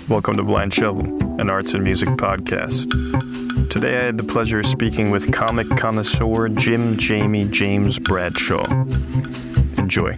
Welcome to Blind Shovel, an arts and music podcast. Today I had the pleasure of speaking with comic connoisseur Jim Jamie James Bradshaw. Enjoy.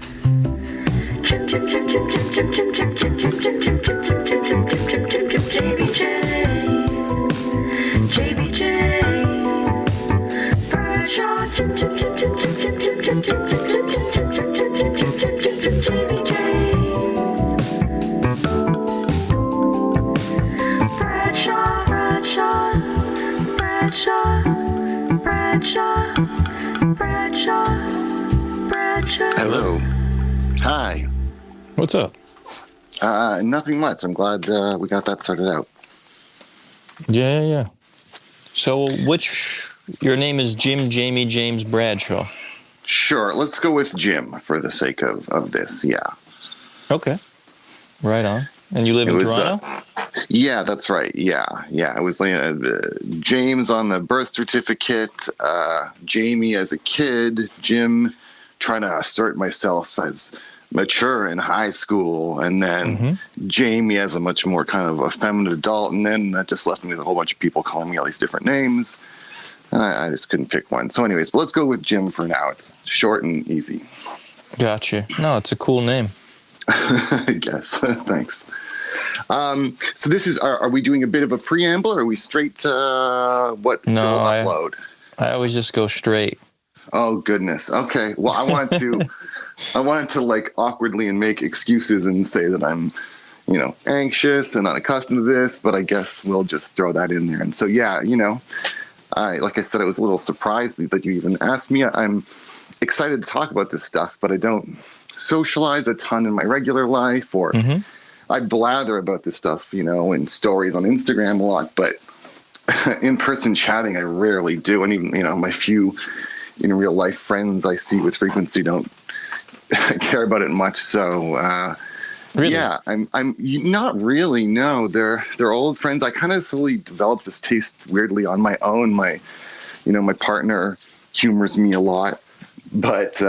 Hello. Hi. What's up? Nothing much. I'm glad we got that sorted out. Yeah. So your name is Jim Jamie James Bradshaw. Sure. Let's go with Jim for the sake of this. Yeah. Okay. Right on. And you live in Toronto? Yeah, that's right. Yeah. I was James on the birth certificate, Jamie as a kid, Jim trying to assert myself as mature in high school, and then Jamie as a much more kind of effeminate adult, and then that just left me with a whole bunch of people calling me all these different names. I just couldn't pick one. So anyways, but let's go with Jim for now. It's short and easy. Gotcha. No, it's a cool name. I guess. Thanks. So this is, are we doing a bit of a preamble, or are we straight to what no, we'll upload? I always just go straight. Oh, goodness. Okay. Well, I wanted to like awkwardly and make excuses and say that I'm, anxious and unaccustomed to this, but I guess we'll just throw that in there. And so, yeah, like I said, I was a little surprised that you even asked me. I'm excited to talk about this stuff, but I don't socialize a ton in my regular life, or I blather about this stuff, in stories on Instagram a lot, but in-person chatting, I rarely do. And even, my few in real life friends I see with frequency don't care about it much. So, really? Yeah, I'm not really. No, they're old friends. I kind of slowly developed this taste weirdly on my own. My partner humors me a lot, but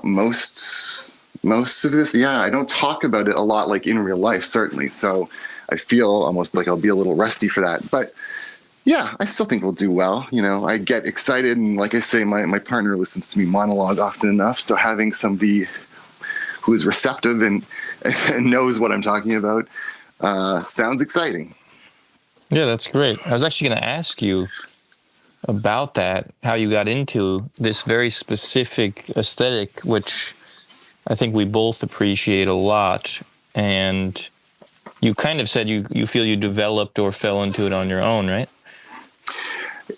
most of this, I don't talk about it a lot, like in real life, certainly. So I feel almost like I'll be a little rusty for that, but yeah, I still think we'll do well. I get excited, and like I say, my partner listens to me monologue often enough. So having somebody who is receptive and knows what I'm talking about sounds exciting. Yeah, that's great. I was actually going to ask you about that, how you got into this very specific aesthetic, which I think we both appreciate a lot. And you kind of said you feel you developed or fell into it on your own, right?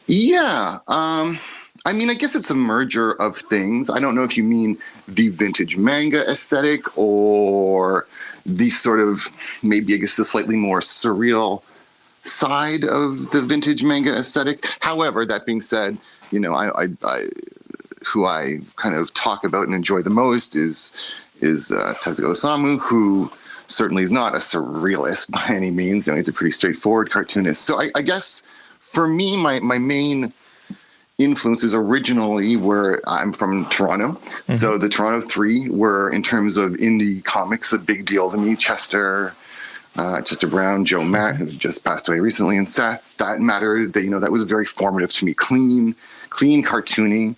Yeah. I guess it's a merger of things. I don't know if you mean the vintage manga aesthetic or the sort of, maybe I guess the slightly more surreal side of the vintage manga aesthetic. However, that being said, who I kind of talk about and enjoy the most is Tezuka Osamu, who certainly is not a surrealist by any means. He's a pretty straightforward cartoonist. So I guess for me, my main influences originally were, I'm from Toronto. So the Toronto Three were, in terms of indie comics, a big deal to me. Chester Brown, Joe Matt, who just passed away recently, and Seth. That mattered. That was very formative to me. Clean cartooning.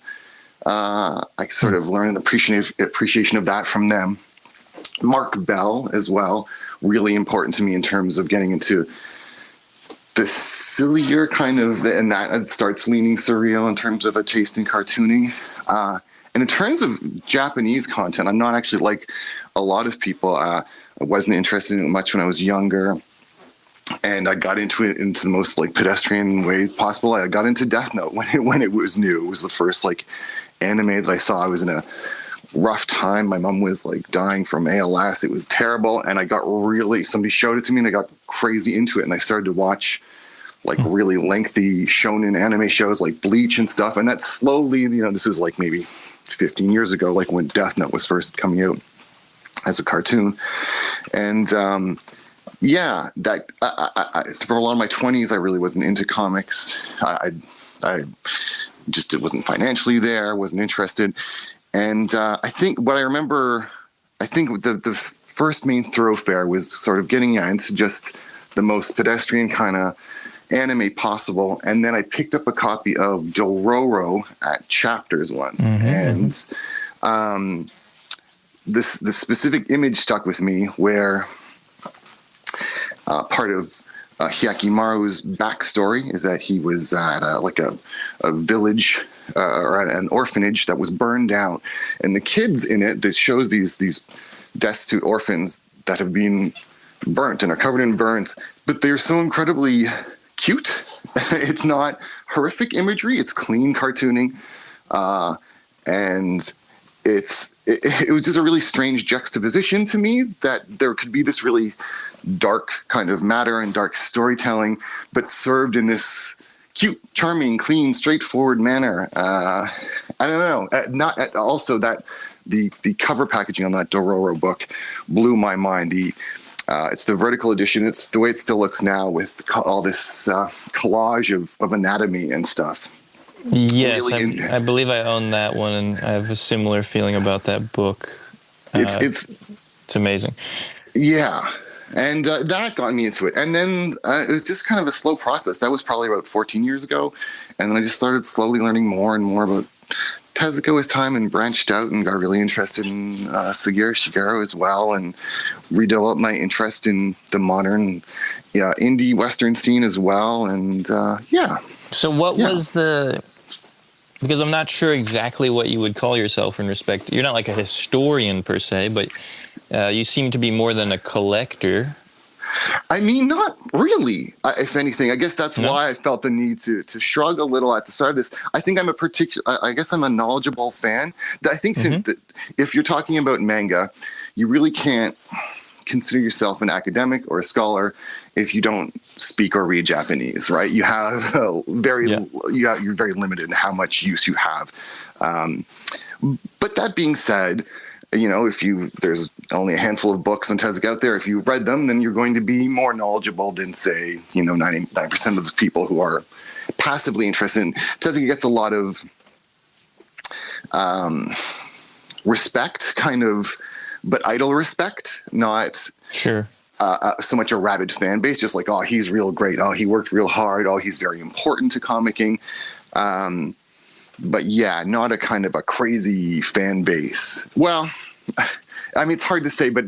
I sort of learned an appreciation of that from them. Mark Bell as well, really important to me in terms of getting into the sillier kind of, and that starts leaning surreal in terms of a taste in cartooning. And in terms of Japanese content, I'm not actually like a lot of people. I wasn't interested in it much when I was younger, and I got into it into the most like pedestrian ways possible. I got into Death Note when it was new. It was the first like anime that I saw. I was in a rough time. My mom was like dying from ALS. It was terrible. And somebody showed it to me, and I got crazy into it. And I started to watch like really lengthy shonen anime shows like Bleach and stuff. And that slowly, this is like maybe 15 years ago, like when Death Note was first coming out as a cartoon. And that for a lot of my 20s, I really wasn't into comics. I just, it wasn't financially there, wasn't interested. And I think what I remember, the first main thoroughfare was sort of getting into just the most pedestrian kind of anime possible. And then I picked up a copy of Dororo at Chapters once, and this specific image stuck with me where part of Hyakimaru's backstory is that he was at a village or at an orphanage that was burned down, and the kids in it, that shows these destitute orphans that have been burnt and are covered in burns, but they're so incredibly cute. It's not horrific imagery, it's clean cartooning, and it was just a really strange juxtaposition to me, that there could be this really dark kind of matter and dark storytelling, but served in this cute, charming, clean, straightforward manner. I don't know. Also that the cover packaging on that Dororo book blew my mind. It's the vertical edition. It's the way it still looks now, with all this collage of anatomy and stuff. Yes, Really I believe I own that one, and I have a similar feeling about that book. It's amazing. Yeah. And that got me into it. And then it was just kind of a slow process. That was probably about 14 years ago. And then I just started slowly learning more and more about Tezuka with time, and branched out and got really interested in Shigeru as well, and redeveloped my interest in the modern indie Western scene as well. And So what was because I'm not sure exactly what you would call yourself in respect. You're not like a historian per se, but you seem to be more than a collector. I mean, not really, if anything. I guess that's why I felt the need to shrug a little at the start of this. I think I'm a knowledgeable fan. I think that if you're talking about manga, you really can't consider yourself an academic or a scholar if you don't speak or read Japanese, right? You have you're very limited in how much use you have. But that being said, there's only a handful of books on Tezuka out there. If you've read them, then you're going to be more knowledgeable than, say, 99% of the people who are passively interested in Tezuka. Gets a lot of respect, kind of, but idle respect, not sure so much a rabid fan base, just like, oh, he's real great, oh, he worked real hard, oh, he's very important to comicking. But yeah, not a kind of a crazy fan base. Well, I mean, it's hard to say, but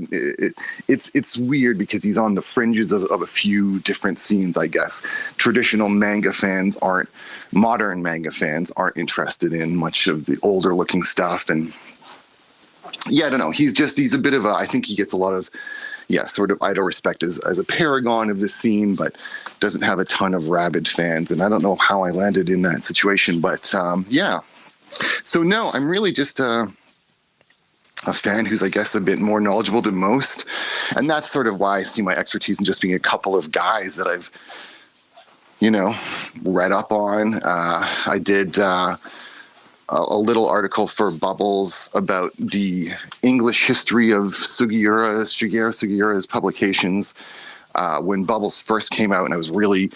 it's weird because he's on the fringes of a few different scenes, I guess. Traditional modern manga fans aren't interested in much of the older looking stuff. And yeah, I don't know. He's a bit of I think he gets a lot of, sort of idle respect as a paragon of the scene, but doesn't have a ton of rabid fans. And I don't know how I landed in that situation, but yeah. So no, I'm really just a fan who's, I guess, a bit more knowledgeable than most. And that's sort of why I see my expertise in just being a couple of guys that I've, read up on. I did a little article for Bubbles about the English history of Shigeru Sugiura's publications when Bubbles first came out, and I was really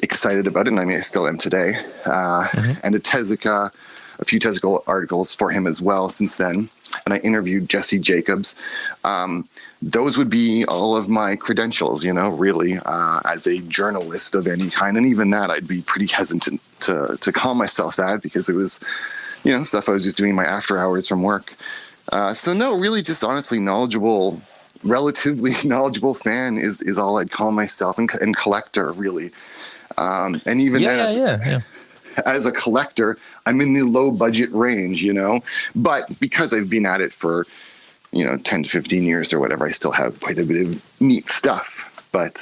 excited about it, and I mean, I still am today. And a few Tezuka articles for him as well since then. And I interviewed Jesse Jacobs. Those would be all of my credentials, really, as a journalist of any kind. And even that, I'd be pretty hesitant to call myself that, because it was, stuff I was just doing in my after hours from work. So no, really just honestly relatively knowledgeable fan is all I'd call myself, and collector, really. And even then, as a collector, I'm in the low budget range, but because I've been at it for, 10 to 15 years or whatever, I still have quite a bit of neat stuff. But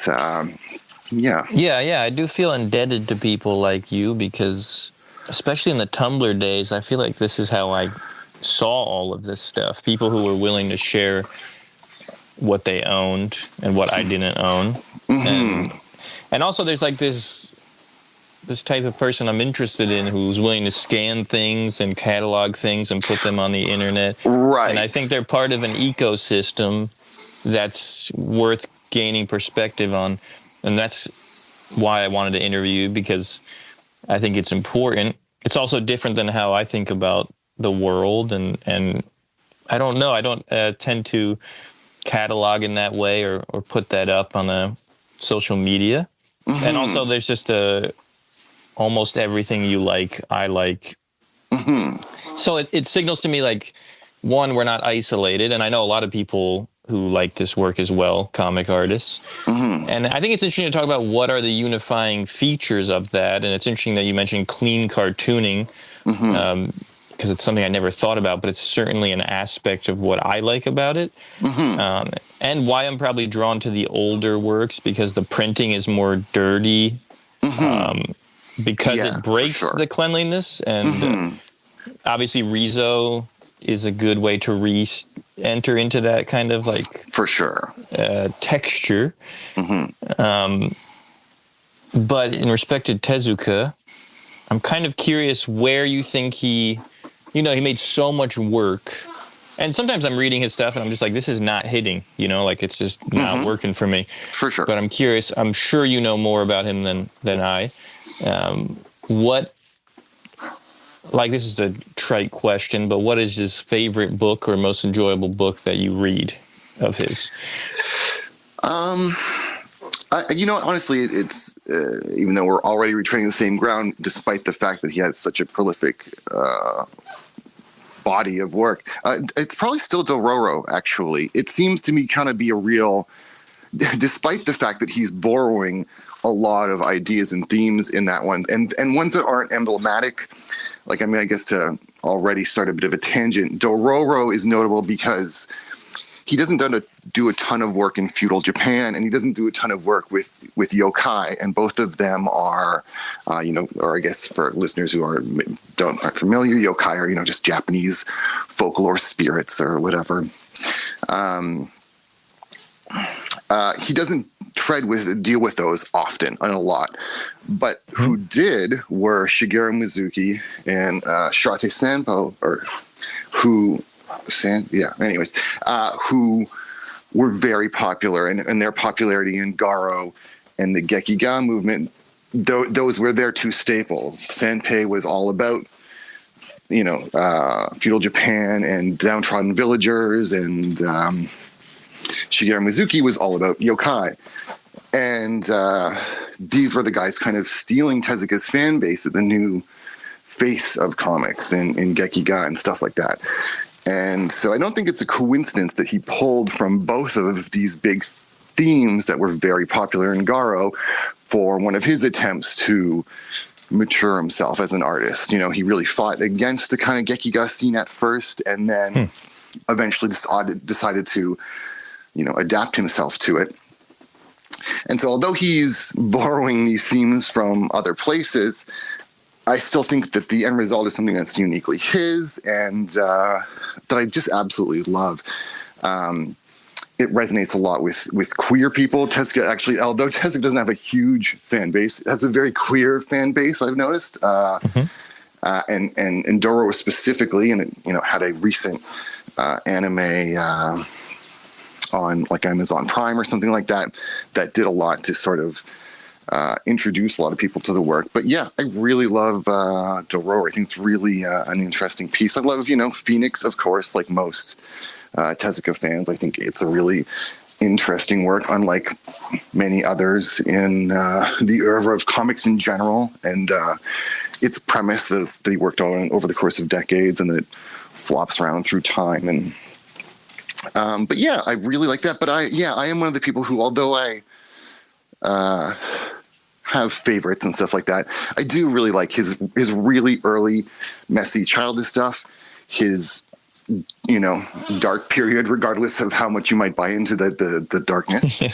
yeah. I do feel indebted to people like you, because especially in the Tumblr days, I feel like this is how I saw all of this stuff. People who were willing to share what they owned and what I didn't own. And also there's like this type of person I'm interested in who's willing to scan things and catalog things and put them on the internet. Right. And I think they're part of an ecosystem that's worth gaining perspective on. And that's why I wanted to interview you, because I think it's important. It's also different than how I think about the world. And I don't know. I don't tend to catalog in that way or put that up on a social media. And also there's just almost everything you like, I like. So it signals to me like, one, we're not isolated. And I know a lot of people who like this work as well, comic artists. And I think it's interesting to talk about what are the unifying features of that. And it's interesting that you mentioned clean cartooning, because it's something I never thought about, but it's certainly an aspect of what I like about it. And why I'm probably drawn to the older works, because the printing is more dirty, because it breaks the cleanliness. And obviously Rizzo is a good way to enter into that kind of like texture. But in respect to Tezuka, I'm kind of curious where you think he made so much work. And sometimes I'm reading his stuff and I'm just like, this is not hitting, like it's just not working for me. For sure. But I'm curious, I'm sure you know more about him than I. This is a trite question, but what is his favorite book or most enjoyable book that you read of his? Honestly, it's even though we're already retreading the same ground, despite the fact that he has such a prolific body of work, it's probably still Dororo, actually. It seems to me kind of be a real, despite the fact that he's borrowing a lot of ideas and themes in that one, and ones that aren't emblematic. I guess to already start a bit of a tangent, Dororo is notable because he doesn't do a ton of work in feudal Japan, and he doesn't do a ton of work with yokai, and both of them are, or I guess for listeners who aren't familiar, yokai are, just Japanese folklore spirits or whatever. He doesn't deal with those often and a lot, but who did were Shigeru Mizuki and Shirate Sanpo, who were very popular, and their popularity in Garo and the gekiga movement, those were their two staples. Sanpei was all about feudal Japan and downtrodden villagers, and Shigeru Mizuki was all about yokai. And these were the guys kind of stealing Tezuka's fan base at the new face of comics in gekiga and stuff like that. And so I don't think it's a coincidence that he pulled from both of these big themes that were very popular in Garo for one of his attempts to mature himself as an artist. He really fought against the kind of gekiga scene at first, and then eventually decided to, adapt himself to it. And so although he's borrowing these themes from other places, I still think that the end result is something that's uniquely his, and that I just absolutely love. It resonates a lot with queer people. Tezuka actually, although Tezuka doesn't have a huge fan base, it has a very queer fan base, I've noticed. And Dororo specifically, and it, had a recent anime on like Amazon Prime or something like that did a lot to sort of introduce a lot of people to the work. But yeah, I really love Dororo. I think it's really an interesting piece. I love, Phoenix, of course, like most Tezuka fans. I think it's a really interesting work, unlike many others in the oeuvre of comics in general. And its premise that he worked on over the course of decades, and that it flops around through time. And but yeah, I really like that. But I am one of the people who, although I have favorites and stuff like that, I do really like his really early, messy, childish stuff. His dark period, regardless of how much you might buy into the darkness. Yeah.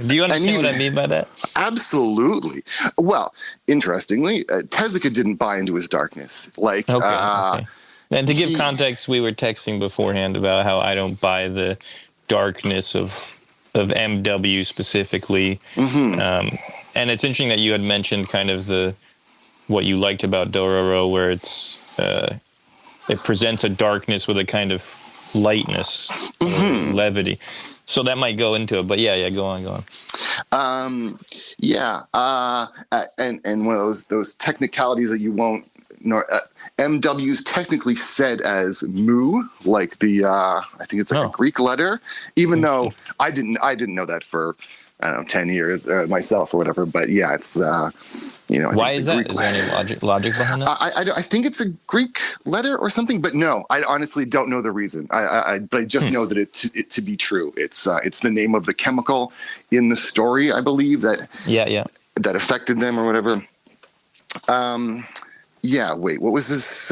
Do you understand what I mean by that? Absolutely. Well, interestingly, Tezuka didn't buy into his darkness. Okay. And to give context, we were texting beforehand about how I don't buy the darkness of MW specifically. And it's interesting that you had mentioned kind of what you liked about Dororo, where it presents a darkness with a kind of lightness, levity. So that might go into it, but yeah, go on. And one of those technicalities that you won't know. MW's technically said as mu, like the I think it's like a Greek letter, even though I didn't know that for I don't know, 10 years myself or whatever. But yeah, it's, I Why think is it's a that? Greek Is there any logic behind that? I think it's a Greek letter or something, but no, I honestly don't know the reason. But I just know that it to be true. It's the name of the chemical in the story, I believe, that that affected them or whatever. Wait, what was this?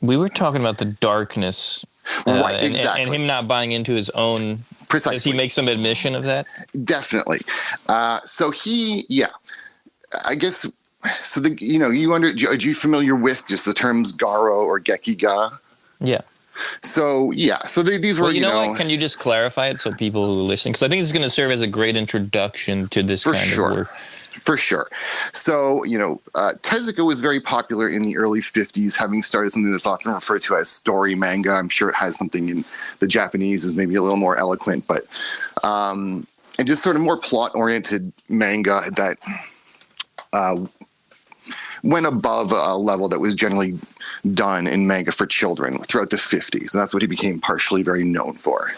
We were talking about the darkness, Right, exactly. and him not buying into his own. Precisely. Does he make some admission of that? Definitely. So I guess. So are you familiar with just the terms Garo or gekiga? Yeah. So these were. Well, you know what? Can you just clarify it so people who are listening, because I think it's going to serve as a great introduction to this kind of work. For sure. So, Tezuka was very popular in the early 50s, having started something that's often referred to as story manga. I'm sure it has something in the Japanese is maybe a little more eloquent, but and just sort of more plot-oriented manga that went above a level that was generally done in manga for children throughout the 50s. And that's what he became partially very known for.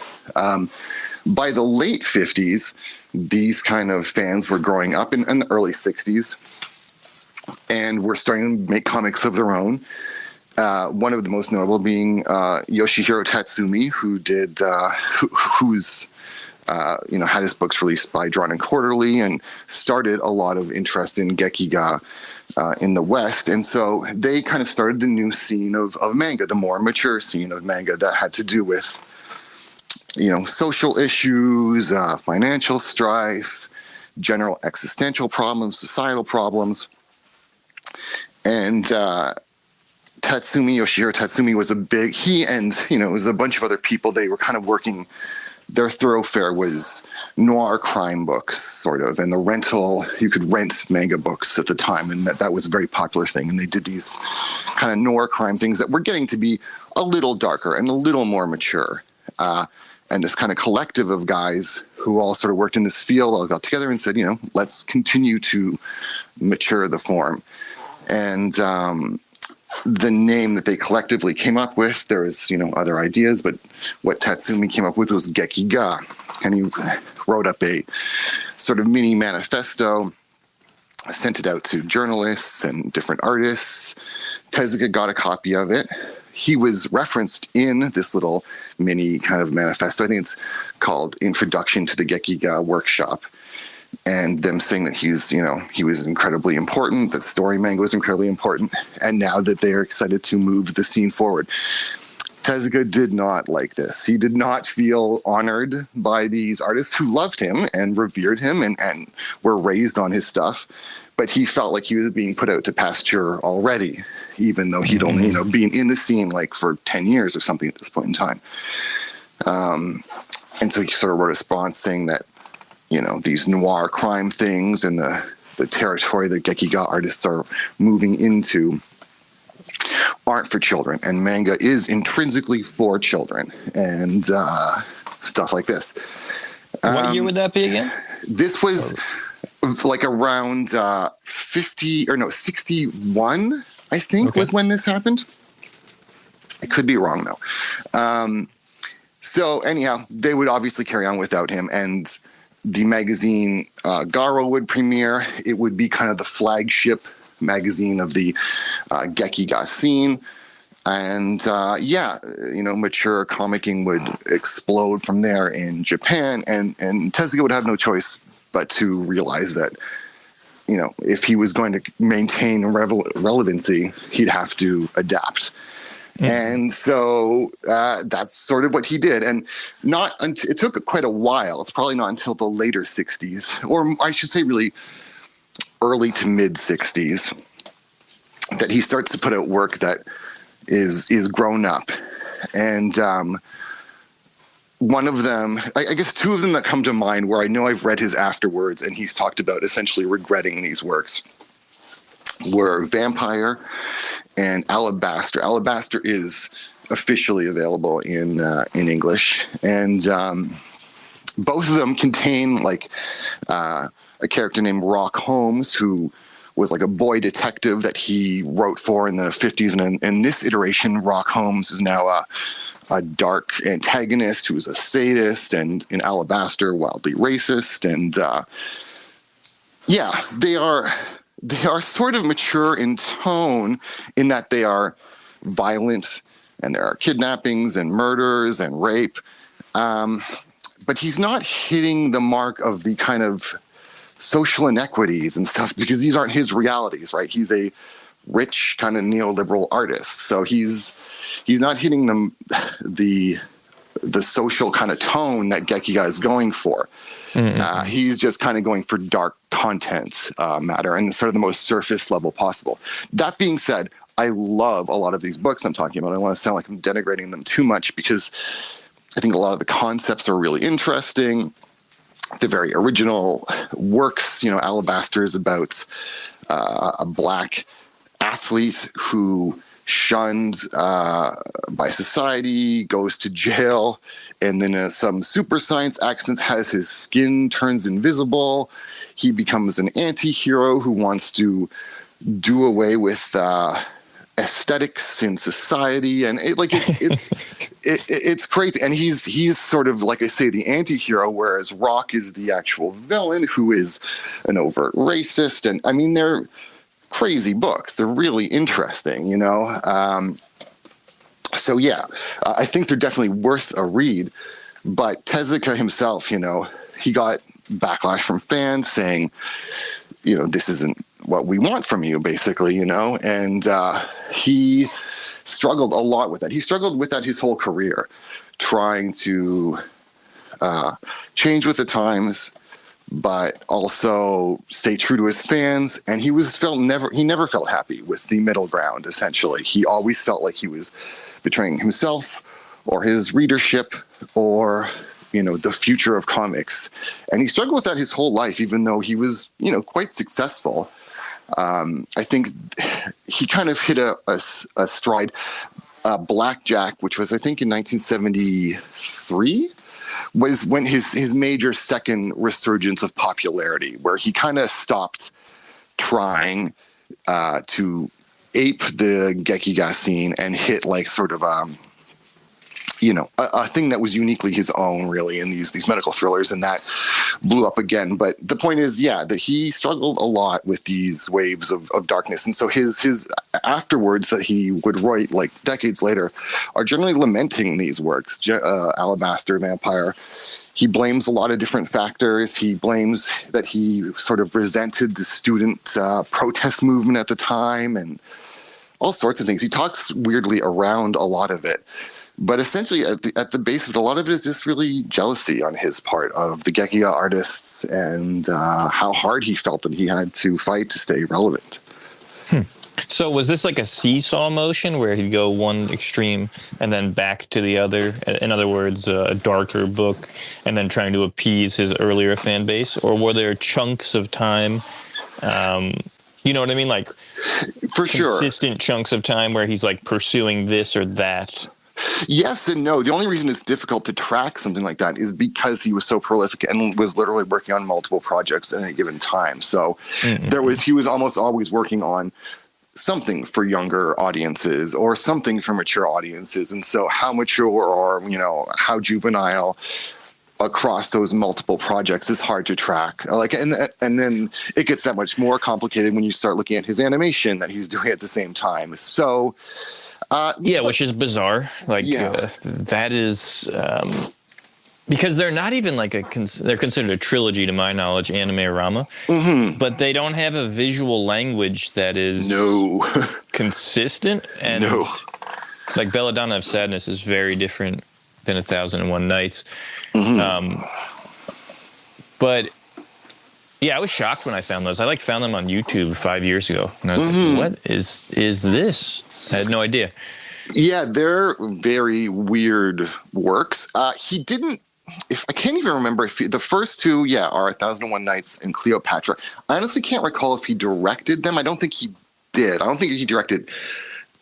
By the late 50s, these kind of fans were growing up in the early 60s and were starting to make comics of their own. One of the most notable being Yoshihiro Tatsumi, who did who's had his books released by Drawn and Quarterly and started a lot of interest in gekiga in the West. And so they kind of started the new scene of manga, the more mature scene of manga that had to do with social issues, financial strife, general existential problems, societal problems. And Yoshihiro Tatsumi was he and, it was a bunch of other people. They were kind of working, their thoroughfare was noir crime books, sort of, and you could rent manga books at the time, and that was a very popular thing. And they did these kind of noir crime things that were getting to be a little darker and a little more mature. And this kind of collective of guys who all sort of worked in this field all got together and said, let's continue to mature the form. And the name that they collectively came up with, there was, other ideas, but what Tatsumi came up with was gekiga. And he wrote up a sort of mini manifesto, sent it out to journalists and different artists. Tezuka got a copy of it. He was referenced in this little mini kind of manifesto. I think it's called Introduction to the Gekiga Workshop. And them saying that he was incredibly important, that story manga was incredibly important, and now that they are excited to move the scene forward. Tezuka did not like this. He did not feel honored by these artists who loved him and revered him and were raised on his stuff. But he felt like he was being put out to pasture already, even though he'd only, been in the scene like for 10 years or something at this point in time. And so he sort of wrote a response saying that, these noir crime things and the territory that gekiga artists are moving into aren't for children, and manga is intrinsically for children, and stuff like this. What year would that be again? This was like around 61, I think, was when this happened. I could be wrong, though. So anyhow, they would obviously carry on without him, and the magazine Garo would premiere. It would be kind of the flagship magazine of the gekiga scene. And mature comicking would explode from there in Japan. And Tezuka would have no choice but to realize that, if he was going to maintain relevancy, he'd have to adapt. And so that's sort of what he did. And it took quite a while. It's probably not until the later 60s, or I should say really early to mid 60s, that he starts to put out work that is grown up. And one of them, I guess two of them that come to mind where I know I've read his afterwards and he's talked about essentially regretting these works, were Vampire and Alabaster. Alabaster is officially available in English, and both of them contain like a character named Rock Holmes, who was like a boy detective that he wrote for in the 50s, and in this iteration, Rock Holmes is now a dark antagonist who's a sadist, and in Alabaster, wildly racist. And they are sort of mature in tone in that they are violent, and there are kidnappings and murders and rape. But he's not hitting the mark of the kind of social inequities and stuff, because these aren't his realities, right? He's a rich kind of neoliberal artist, so he's not hitting the social kind of tone that gekiga is going for. He's just kind of going for dark content matter, and sort of the most surface level possible. That being said, I love a lot of these books I'm talking about. I don't want to sound like I'm denigrating them too much, because I think a lot of the concepts are really interesting. They're very original works. Alabaster is about a black athlete who shunned by society, goes to jail, and then some super science accidents has his skin turns invisible. He becomes an anti-hero who wants to do away with aesthetics in society, and it's crazy. And he's sort of, like I say, the anti-hero, whereas Rock is the actual villain who is an overt racist. And I mean, they're crazy books. They're really interesting, so I think they're definitely worth a read. But Tezuka himself, he got backlash from fans saying, this isn't what we want from you, basically, and he struggled a lot with that. He struggled with that his whole career, trying to change with the times, but also stay true to his fans. And he never felt happy with the middle ground, essentially. He always felt like he was betraying himself or his readership or the future of comics. And he struggled with that his whole life, even though he was, quite successful. I think he kind of hit a stride. Blackjack, which was, I think, in 1973, was when his major second resurgence of popularity, where he kind of stopped trying to ape the gekiga scene and hit like sort of a thing that was uniquely his own, really, in these medical thrillers, and that blew up again. But the point is, that he struggled a lot with these waves of darkness, and so his afterwards that he would write like decades later are generally lamenting these works. Alabaster, Vampire. He blames a lot of different factors. He blames that he sort of resented the student protest movement at the time, and all sorts of things. He talks weirdly around a lot of it. But essentially, at the base of it, a lot of it is just really jealousy on his part of the gekiga artists, and how hard he felt that he had to fight to stay relevant. So was this like a seesaw motion where he'd go one extreme and then back to the other? In other words, a darker book, and then trying to appease his earlier fan base? Or were there chunks of time, you know what I mean? Like, for sure, consistent chunks of time where he's like pursuing this or that? Yes and no. The only reason it's difficult to track something like that is because he was so prolific and was literally working on multiple projects at any given time. So he was almost always working on something for younger audiences or something for mature audiences. And so how mature or, how juvenile across those multiple projects is hard to track. And then it gets that much more complicated when you start looking at his animation that he's doing at the same time. So, which is bizarre. That is because they're not even like they're considered a trilogy to my knowledge, anime-rama, but they don't have a visual language that is consistent. And like Belladonna of Sadness is very different than 1001 Nights. But yeah, I was shocked when I found those. I found them on YouTube 5 years ago, and I was like, "What is this?" I had no idea. Yeah, they're very weird works. He didn't. I can't even remember if the first two, are 1001 Nights and Cleopatra. I honestly can't recall if he directed them. I don't think he did. I don't think he directed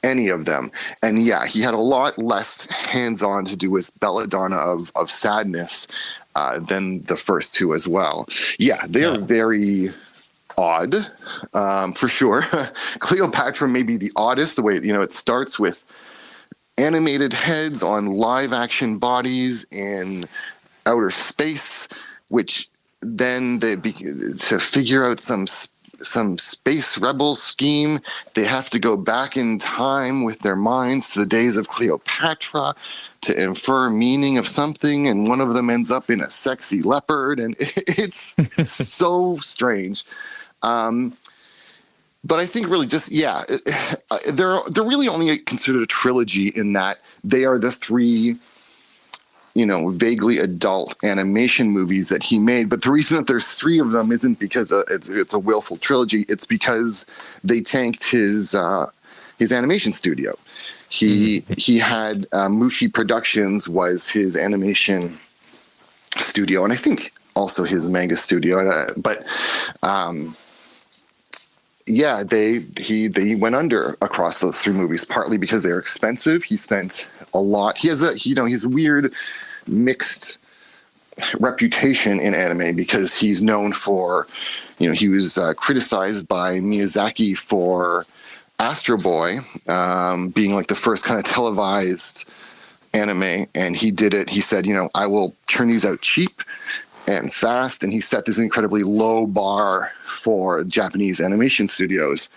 any of them. And he had a lot less hands-on to do with Belladonna of Sadness than the first two as well. Yeah, they are very odd, for sure. Cleopatra may be the oddest, the way, it starts with animated heads on live action bodies in outer space, which then to figure out some space rebel scheme, they have to go back in time with their minds to the days of Cleopatra to infer meaning of something, and one of them ends up in a sexy leopard, and it's so strange. But I think really just, they're really only considered a trilogy in that they are the three, vaguely adult animation movies that he made. But the reason that there's three of them isn't because it's a willful trilogy. It's because they tanked his animation studio. He had Mushi Productions was his animation studio, and I think also his manga studio. They went under across those three movies, partly because they're expensive. He spent a lot. He has a weird mixed reputation in anime because he's known for, he was criticized by Miyazaki for Astro Boy being like the first kind of televised anime, and he did it. He said, I will turn these out cheap and fast, and he set this incredibly low bar for Japanese animation studios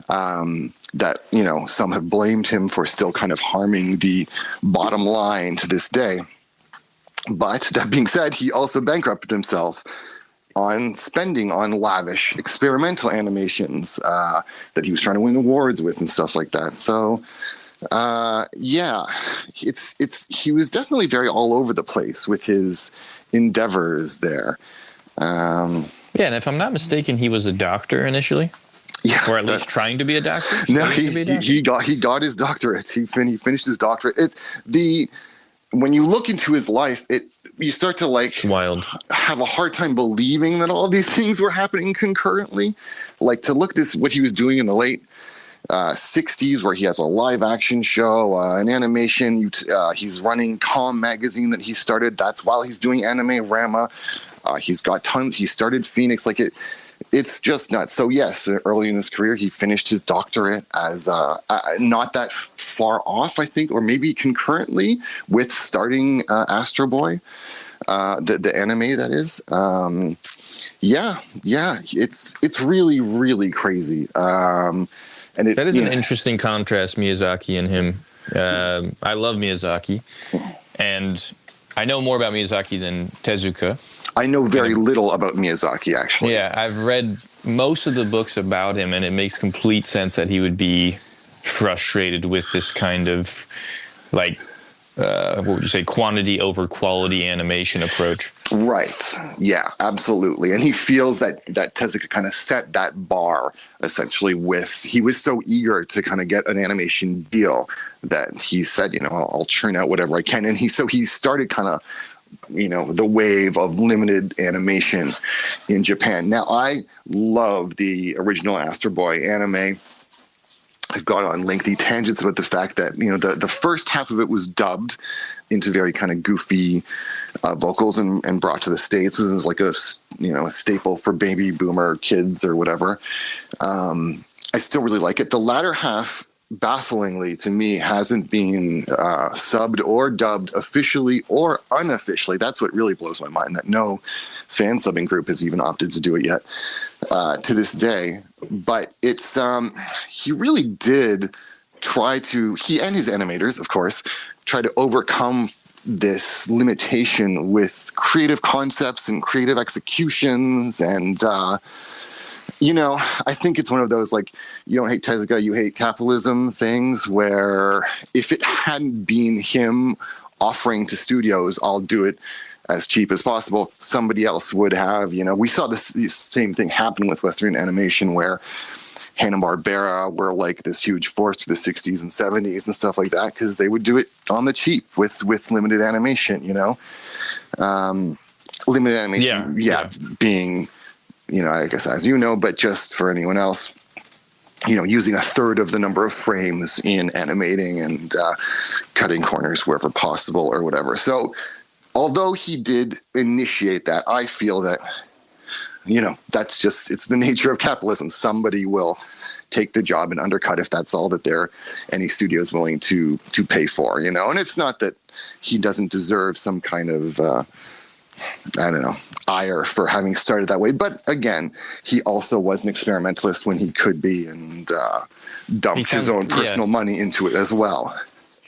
that some have blamed him for still kind of harming the bottom line to this day. But that being said, he also bankrupted himself on spending on lavish experimental animations that he was trying to win awards with and stuff like that. So he was definitely very all over the place with his endeavors there. And if I'm not mistaken, he was a doctor initially. Yeah, or at least trying to be a doctor. No, he got his doctorate. He finished his doctorate. When you look into his life, you start to it's wild. Have a hard time believing that all of these things were happening concurrently. Like to look at what he was doing in the late 60s, where he has a live action show, an animation. He's running Calm magazine that he started. That's while he's doing Anime Rama. He's got tons. He started Phoenix. It's just nuts. So yes, early in his career, he finished his doctorate as not that far off, I think, or maybe concurrently with starting Astro Boy, the anime that is. It's really, really crazy. And that is an interesting contrast, Miyazaki and him. I love Miyazaki, and I know more about Miyazaki than Tezuka. I know very little about Miyazaki, actually. Yeah, I've read most of the books about him, and it makes complete sense that he would be frustrated with this kind of, what would you say, quantity over quality animation approach. Right. Yeah, absolutely. And he feels that Tezuka kind of set that bar, essentially, he was so eager to kind of get an animation deal that he said, I'll churn out whatever I can. And he started kind of, the wave of limited animation in Japan. Now, I love the original Astro Boy anime. I've gone on lengthy tangents about the fact that, the first half of it was dubbed into very kind of goofy vocals and brought to the States. It was like a staple for baby boomer kids or whatever. I still really like it. The latter half, bafflingly to me, hasn't been subbed or dubbed officially or unofficially. That's what really blows my mind, that no fan subbing group has even opted to do it yet to this day. But it's he really did he and his animators, of course, try to overcome this limitation with creative concepts and creative executions. And I think it's one of those, you don't hate Tezuka, you hate capitalism things, where if it hadn't been him offering to studios, I'll do it as cheap as possible, somebody else would have. We saw this same thing happen with Western animation, where Hanna-Barbera were like this huge force for the 60s and 70s and stuff like that, because they would do it on the cheap with limited animation, limited animation, being, I guess, as but just for anyone else, using a third of the number of frames in animating and cutting corners wherever possible or whatever. So although he did initiate that, I feel that, that's just, it's the nature of capitalism. Somebody will, take the job and undercut if that's all that any studio is willing to pay for, you know. And it's not that he doesn't deserve some kind of I don't know, ire for having started that way. But again, he also was an experimentalist when he could be, and dumped his own personal money into it as well.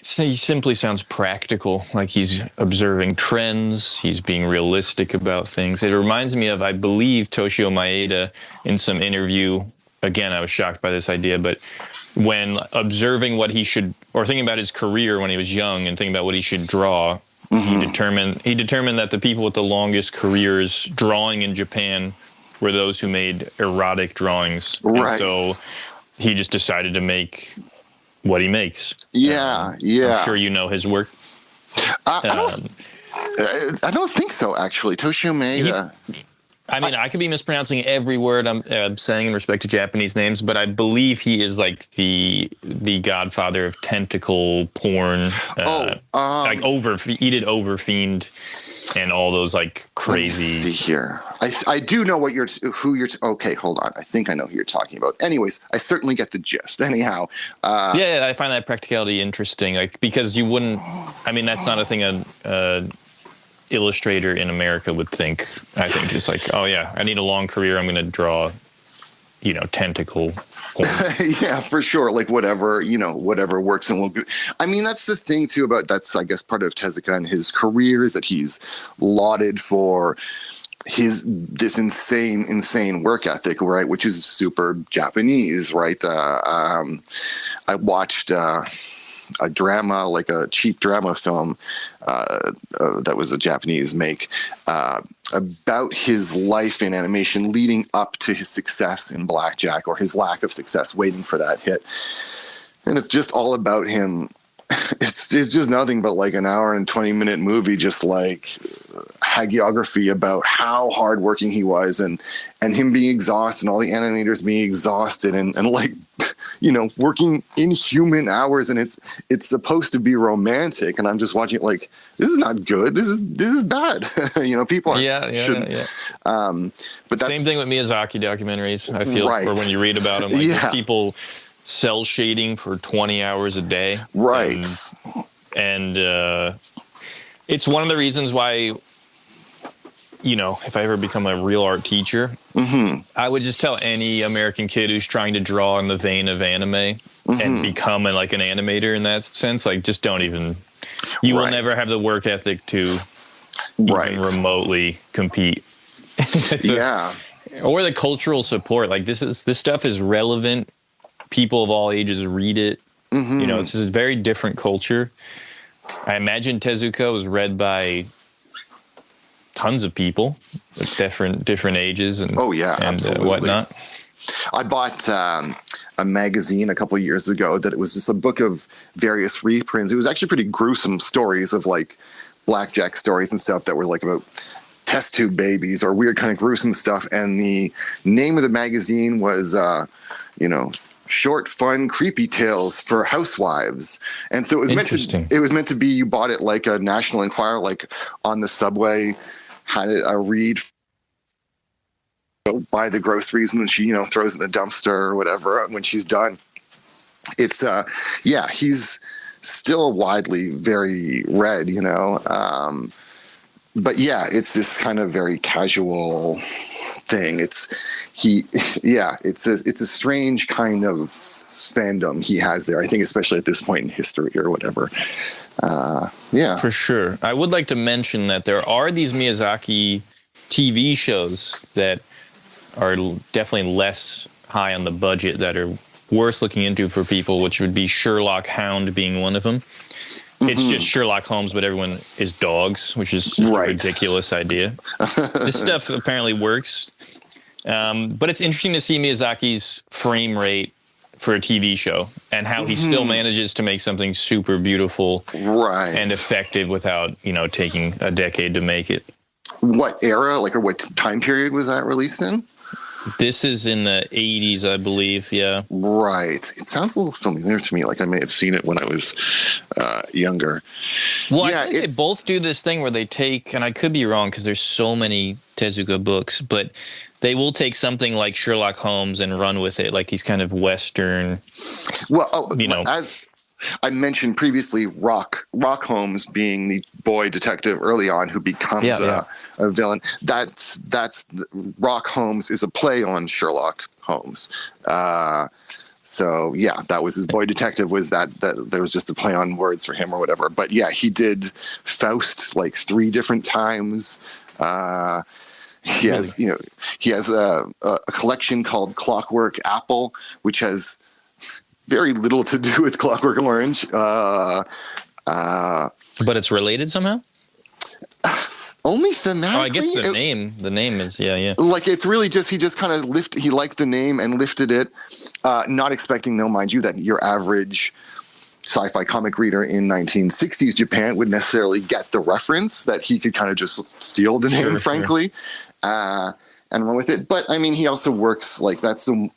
So he simply sounds practical, like he's observing trends, he's being realistic about things. It reminds me of, I believe, Toshio Maeda in some interview. Again, I was shocked by this idea, but when observing what he should, or thinking about his career when he was young and thinking about what he should draw, he determined that the people with the longest careers drawing in Japan were those who made erotic drawings. Right. And so he just decided to make what he makes. Yeah. I'm sure you know his work. I don't think so, actually. Toshio Maeda. I mean, I could be mispronouncing every word I'm saying in respect to Japanese names, but I believe he is like the godfather of tentacle porn. Like he did Overfiend and all those like crazy. Let me see here. I do know okay, hold on. I think I know who you're talking about. Anyways, I certainly get the gist. Anyhow. I find that practicality interesting, like, because you wouldn't, I mean, that's not a thing illustrator in America would think. I think it's like, oh yeah, I need a long career, I'm going to draw, tentacle porn. Yeah, for sure. Like whatever works and will go. I mean, that's the thing too that's, I guess, part of Tezuka and his career is that he's lauded for this insane work ethic, right? Which is super Japanese, right? I watched a drama, like a cheap drama film that was a Japanese make about his life in animation leading up to his success in Blackjack, or his lack of success waiting for that hit. And it's just all about him. It's just nothing but like an hour and 20-minute movie, just like hagiography about how hardworking he was, and him being exhausted, and all the animators being exhausted, and like, working inhuman hours, and it's supposed to be romantic, and I'm just watching it like, this is not good. This is bad. People shouldn't. Yeah. But that's, same thing with Miyazaki documentaries. I feel, right. Or when you read about them, like people cell shading for 20 hours a day. Right. And it's one of the reasons why, if I ever become a real art teacher, I would just tell any American kid who's trying to draw in the vein of anime and become an animator in that sense, like, just don't even, you will never have the work ethic to even remotely compete. Or the cultural support. Like, this stuff is relevant. People of all ages read it. This is a very different culture. I imagine Tezuka was read by tons of people at different ages and absolutely. Whatnot. I bought a magazine a couple of years ago that it was just a book of various reprints. It was actually pretty gruesome stories of like blackjack stories and stuff that were like about test tube babies or weird kind of gruesome stuff. And the name of the magazine was, Short, Fun, Creepy Tales for Housewives. And so it was meant to be, you bought it like a National Enquirer, like on the subway, had a read buy the groceries when she, throws it in the dumpster or whatever when she's done. It's, he's still widely very read, but yeah, it's this kind of very casual thing. It's a strange kind of fandom he has there, I think, especially at this point in history or whatever. For sure. I would like to mention that there are these Miyazaki TV shows that are definitely less high on the budget that are worth looking into for people, which would be Sherlock Hound being one of them. It's just Sherlock Holmes, but everyone is dogs, which is just a ridiculous idea. This stuff apparently works. But it's interesting to see Miyazaki's frame rate for a TV show and how he still manages to make something super beautiful and effective without, taking a decade to make it. What era, or what time period was that released in? This is in the 80s, I believe. Yeah. Right. It sounds a little familiar to me. Like I may have seen it when I was younger. Well, I think they both do this thing where they take, and I could be wrong because there's so many Tezuka books, but they will take something like Sherlock Holmes and run with it, like these kind of Western. Well, you know, as I mentioned previously, Rock Holmes being the boy detective early on who becomes a villain. That's Rock Holmes is a play on Sherlock Holmes. So yeah, that was his boy detective. Was that there was just a play on words for him or whatever. But yeah, he did Faust like 3 different times. He has a collection called Clockwork Apple, which has very little to do with Clockwork Orange. But it's related somehow? Only thematically. Oh, I guess the name is, yeah. Like, it's really just, he just kind of he liked the name and lifted it, not expecting, though, mind you, that your average sci-fi comic reader in 1960s Japan would necessarily get the reference, that he could kind of just steal the name, frankly. And run with it. But I mean, he also works, like, that's the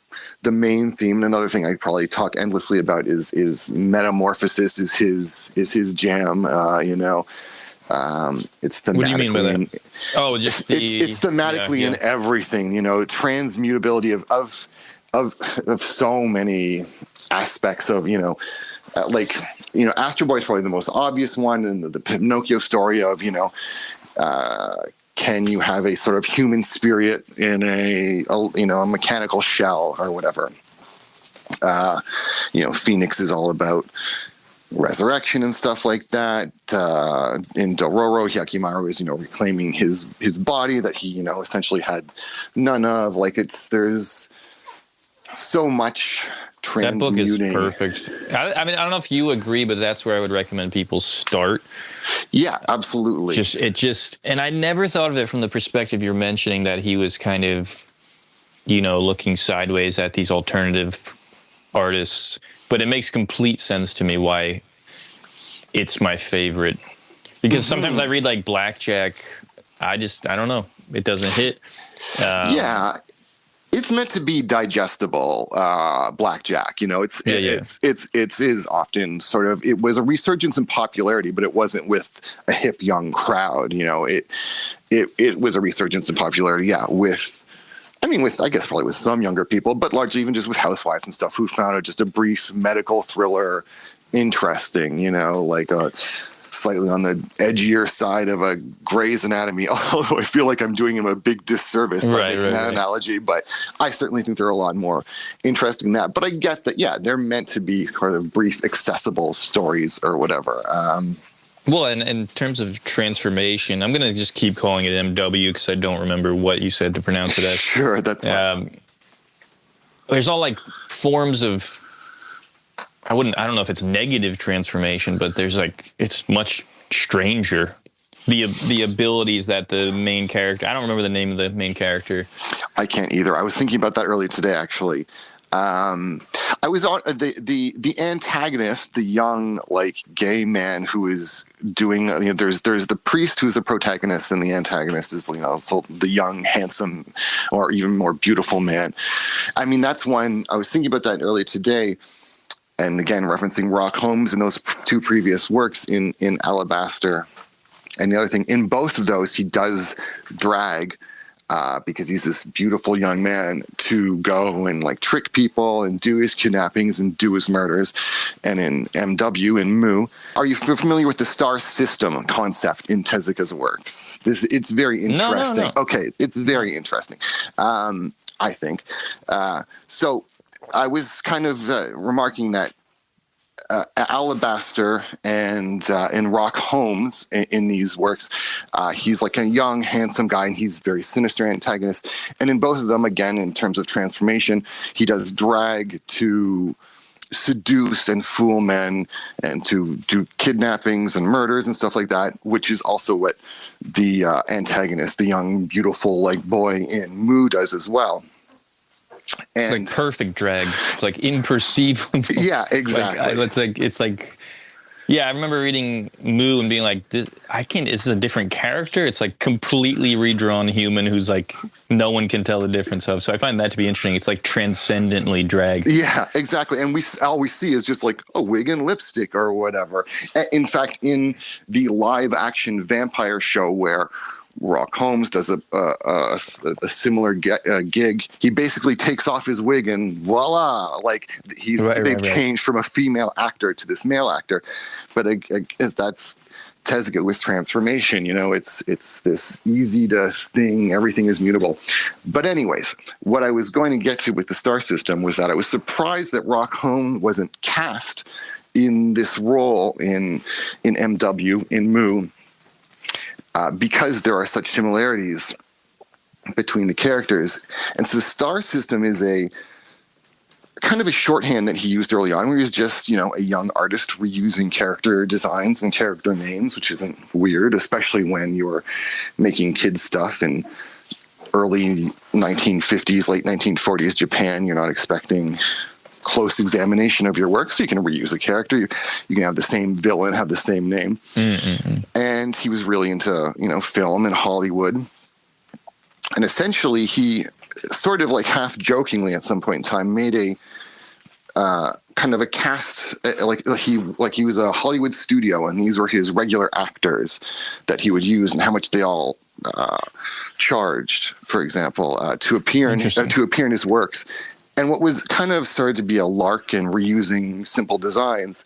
main theme. And another thing I'd probably talk endlessly about is metamorphosis is his jam. It's thematically. What do you mean by that? Oh, just it's thematically in everything. Transmutability of so many aspects of Astro Boy is probably the most obvious one, and the Pinocchio story of can you have a sort of human spirit in a mechanical shell or whatever? Phoenix is all about resurrection and stuff like that. In Dororo, Hyakimaru is, reclaiming his body that he, essentially had none of. Like, there's so much transmuting. That book is perfect. I mean, I don't know if you agree, but that's where I would recommend people start. Yeah, absolutely. And I never thought of it from the perspective you're mentioning, that he was kind of, looking sideways at these alternative artists. But it makes complete sense to me why it's my favorite. Because sometimes I read like Blackjack, I don't know, it doesn't hit. Yeah. It's meant to be digestible, Blackjack. It is often sort of, it was a resurgence in popularity, but it wasn't with a hip young crowd. It was a resurgence in popularity. Yeah, I guess probably with some younger people, but largely even just with housewives and stuff who found it just a brief medical thriller interesting. Like a slightly on the edgier side of a Grey's Anatomy, although I feel like I'm doing him a big disservice by making that analogy, but I certainly think they're a lot more interesting than that. But I get that, yeah, they're meant to be kind of brief, accessible stories or whatever. Well, and in terms of transformation, I'm going to just keep calling it MW because I don't remember what you said to pronounce it as. Sure, that's fine. There's all like forms of, I don't know if it's negative transformation, but there's it's much stranger. The abilities that the main character, I don't remember the name of the main character. I can't either. I was thinking about that earlier today, actually. I was on the antagonist, the young, gay man who is doing, there's the priest who's the protagonist, and the antagonist is, so the young, handsome, or even more beautiful man. I mean, that's one, I was thinking about that earlier today. And again, referencing Rock Holmes in those 2 previous works in Alabaster. And the other thing, in both of those, he does drag, because he's this beautiful young man, to go and trick people and do his kidnappings and do his murders. And in MW and Mu, are you familiar with the star system concept in Tezuka's works? It's very interesting. No. Okay, it's very interesting, I think. So I was kind of remarking that Alabaster and in Rock Holmes in these works, he's like a young, handsome guy, and he's very sinister antagonist. And in both of them, again, in terms of transformation, he does drag to seduce and fool men and to do kidnappings and murders and stuff like that, which is also what the antagonist, the young, beautiful boy in Mu does as well. And perfect drag. It's imperceivable. Yeah, exactly. Yeah, I remember reading Mu and being like, this is a different character. It's completely redrawn human who's no one can tell the difference of. So I find that to be interesting. It's transcendently drag. Yeah, exactly. And all we see is just a wig and lipstick or whatever. In fact, in the live action vampire show where Rock Holmes does a similar gig. He basically takes off his wig and voila, like they've changed from a female actor to this male actor. But I guess that's Tezuka with transformation. You know, it's this easy to thing. Everything is mutable. But anyways, what I was going to get to with the star system was that I was surprised that Rock Holmes wasn't cast in this role in MW, in Mu, because there are such similarities between the characters. And so the star system is a kind of a shorthand that he used early on, where he was just, you know, a young artist reusing character designs and character names, which isn't weird, especially when you're making kids stuff in early 1950s, late 1940s Japan. You're not expecting close examination of your work, so you can reuse a character. You can have the same villain, have the same name. And he was really into, you know, film and Hollywood. And essentially, he sort of like half jokingly at some point in time made a kind of a cast, like he was a Hollywood studio, and these were his regular actors that he would use, and how much they all charged, for example, to appear in his works. And what was kind of started to be a lark and reusing simple designs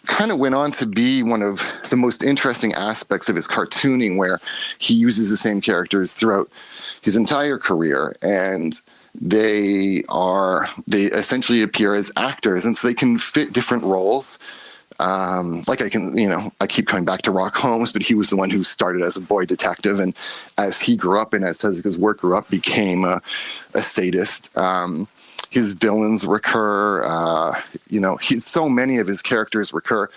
kind of went on to be one of the most interesting aspects of his cartooning, where he uses the same characters throughout his entire career, and they essentially appear as actors, and so they can fit different roles. Like I keep coming back to Rock Holmes, but he was the one who started as a boy detective, and as he grew up and as Tezuka's work grew up, became a sadist. His villains recur. So many of his characters recur.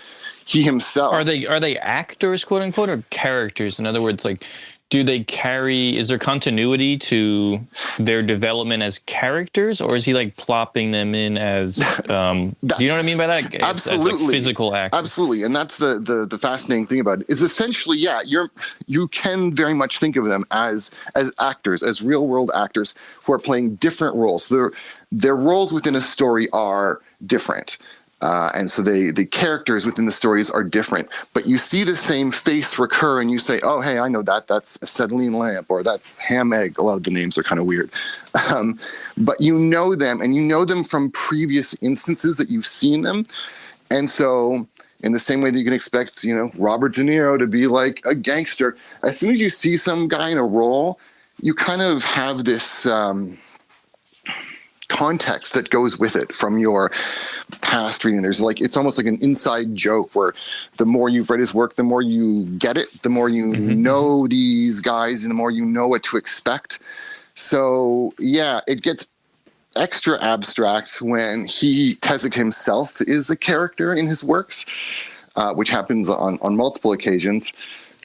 He himself are they actors, quote unquote, or characters? In other words, like, do they carry? Is there continuity to their development as characters, or is he like plopping them in as? Do you know what I mean by that? Absolutely, as like physical actors. Absolutely, and that's the fascinating thing about it is essentially, you can very much think of them as actors, as real world actors who are playing different roles. So their roles within a story are different. And so the characters within the stories are different, but you see the same face recur, and you say, "Oh, hey, I know that. That's acetylene lamp, or that's ham egg." A lot of the names are kind of weird, but you know them, and you know them from previous instances that you've seen them. And so, in the same way that you can expect, Robert De Niro to be like a gangster, as soon as you see some guy in a role, you kind of have this context that goes with it from your past reading. It's almost like an inside joke, where the more you've read his work, the more you get it, the more you know these guys, and the more you know what to expect. So it gets extra abstract when Tezuka himself is a character in his works, which happens on multiple occasions.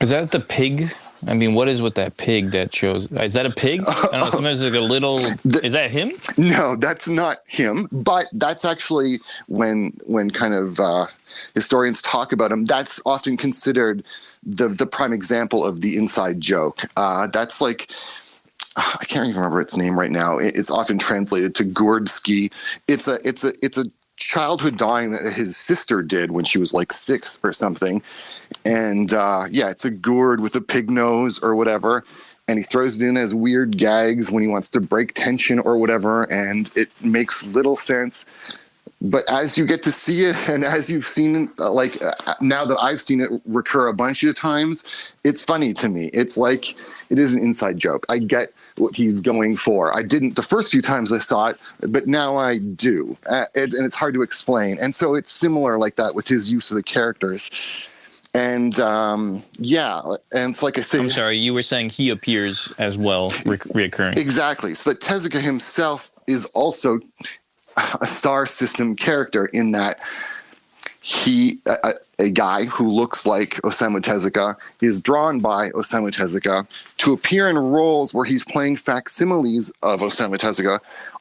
Is that the pig? I mean, what is with that pig that shows? Is that a pig? I don't know. Sometimes it's like a little. Is that him? No, that's not him. But that's actually when kind of historians talk about him, that's often considered the prime example of the inside joke. That's like, I can't even remember its name right now. It's often translated to Gordsky. It's a childhood drawing that his sister did when she was like 6 or something. And it's a gourd with a pig nose or whatever. And he throws it in as weird gags when he wants to break tension or whatever. And it makes little sense. But as you get to see it, and as you've seen, now that I've seen it recur a bunch of times, it's funny to me. It's like, it is an inside joke. I get what he's going for. I didn't the first few times I saw it, but now I do. And it's hard to explain. And so it's similar like that with his use of the characters. And and it's like I say. I'm sorry, you were saying he appears as well, reoccurring. Exactly. So that Tezuka himself is also a star system character, in that he, a guy who looks like Osamu Tezuka, is drawn by Osamu Tezuka to appear in roles where he's playing facsimiles of Osamu Tezuka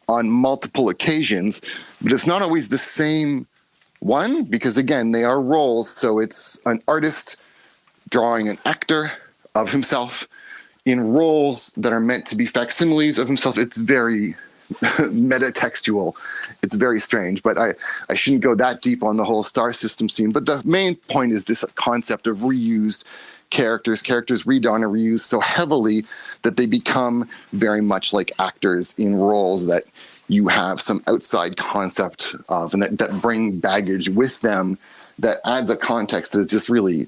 on multiple occasions, but it's not always the same one, because again, they are roles. So it's an artist drawing an actor of himself in roles that are meant to be facsimiles of himself. It's very metatextual. It's very strange, but I shouldn't go that deep on the whole star system scene. But the main point is this concept of reused characters read on and reuse so heavily that they become very much like actors in roles that you have some outside concept of, and that bring baggage with them that adds a context that is just really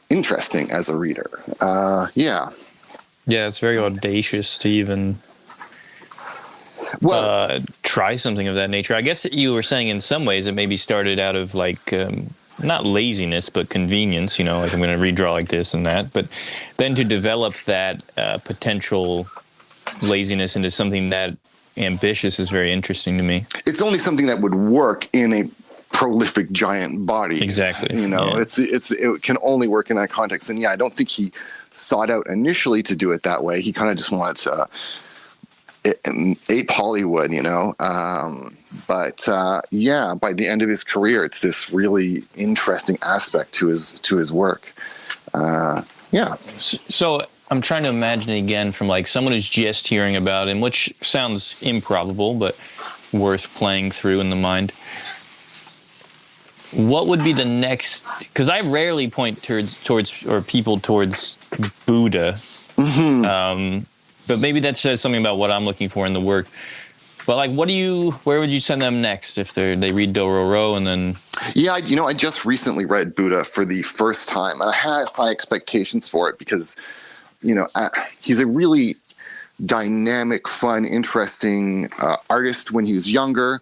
interesting as a reader. Yeah, it's very audacious to even try something of that nature. I guess you were saying in some ways it maybe started out of like not laziness but convenience, like I'm going to redraw like this and that, but then to develop that potential laziness into something that ambitious is very interesting to me. It's only something that would work in a prolific giant body. Exactly. It can only work in that context. And I don't think he sought out initially to do it that way. He kind of just wanted to ape Hollywood, But by the end of his career, it's this really interesting aspect to his work. So I'm trying to imagine again from like someone who's just hearing about him, which sounds improbable, but worth playing through in the mind. What would be the next? Because I rarely point towards Buddha, but maybe that says something about what I'm looking for in the work. But like, where would you send them next if they read Dororo and then? Yeah, I just recently read Buddha for the first time, and I had high expectations for it because, he's a really dynamic, fun, interesting artist when he was younger.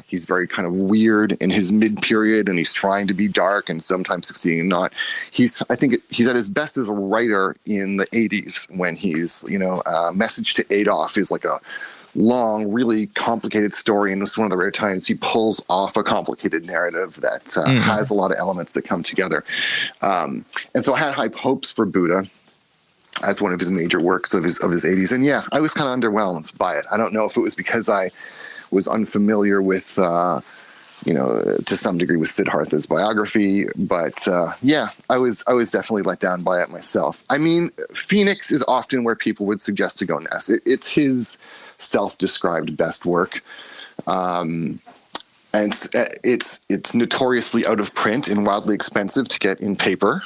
He's very kind of weird in his mid-period, and he's trying to be dark and sometimes succeeding and not. I think he's at his best as a writer in the 80s when he's, Message to Adolf is like a long, really complicated story, and it's one of the rare times he pulls off a complicated narrative that has a lot of elements that come together. And so I had high hopes for Buddha as one of his major works of his 80s. And I was kind of underwhelmed by it. I don't know if it was because I was unfamiliar with, to some degree with Siddhartha's biography, but I was definitely let down by it myself. I mean, Phoenix is often where people would suggest to go next. It's his self-described best work. And it's notoriously out of print and wildly expensive to get in paper.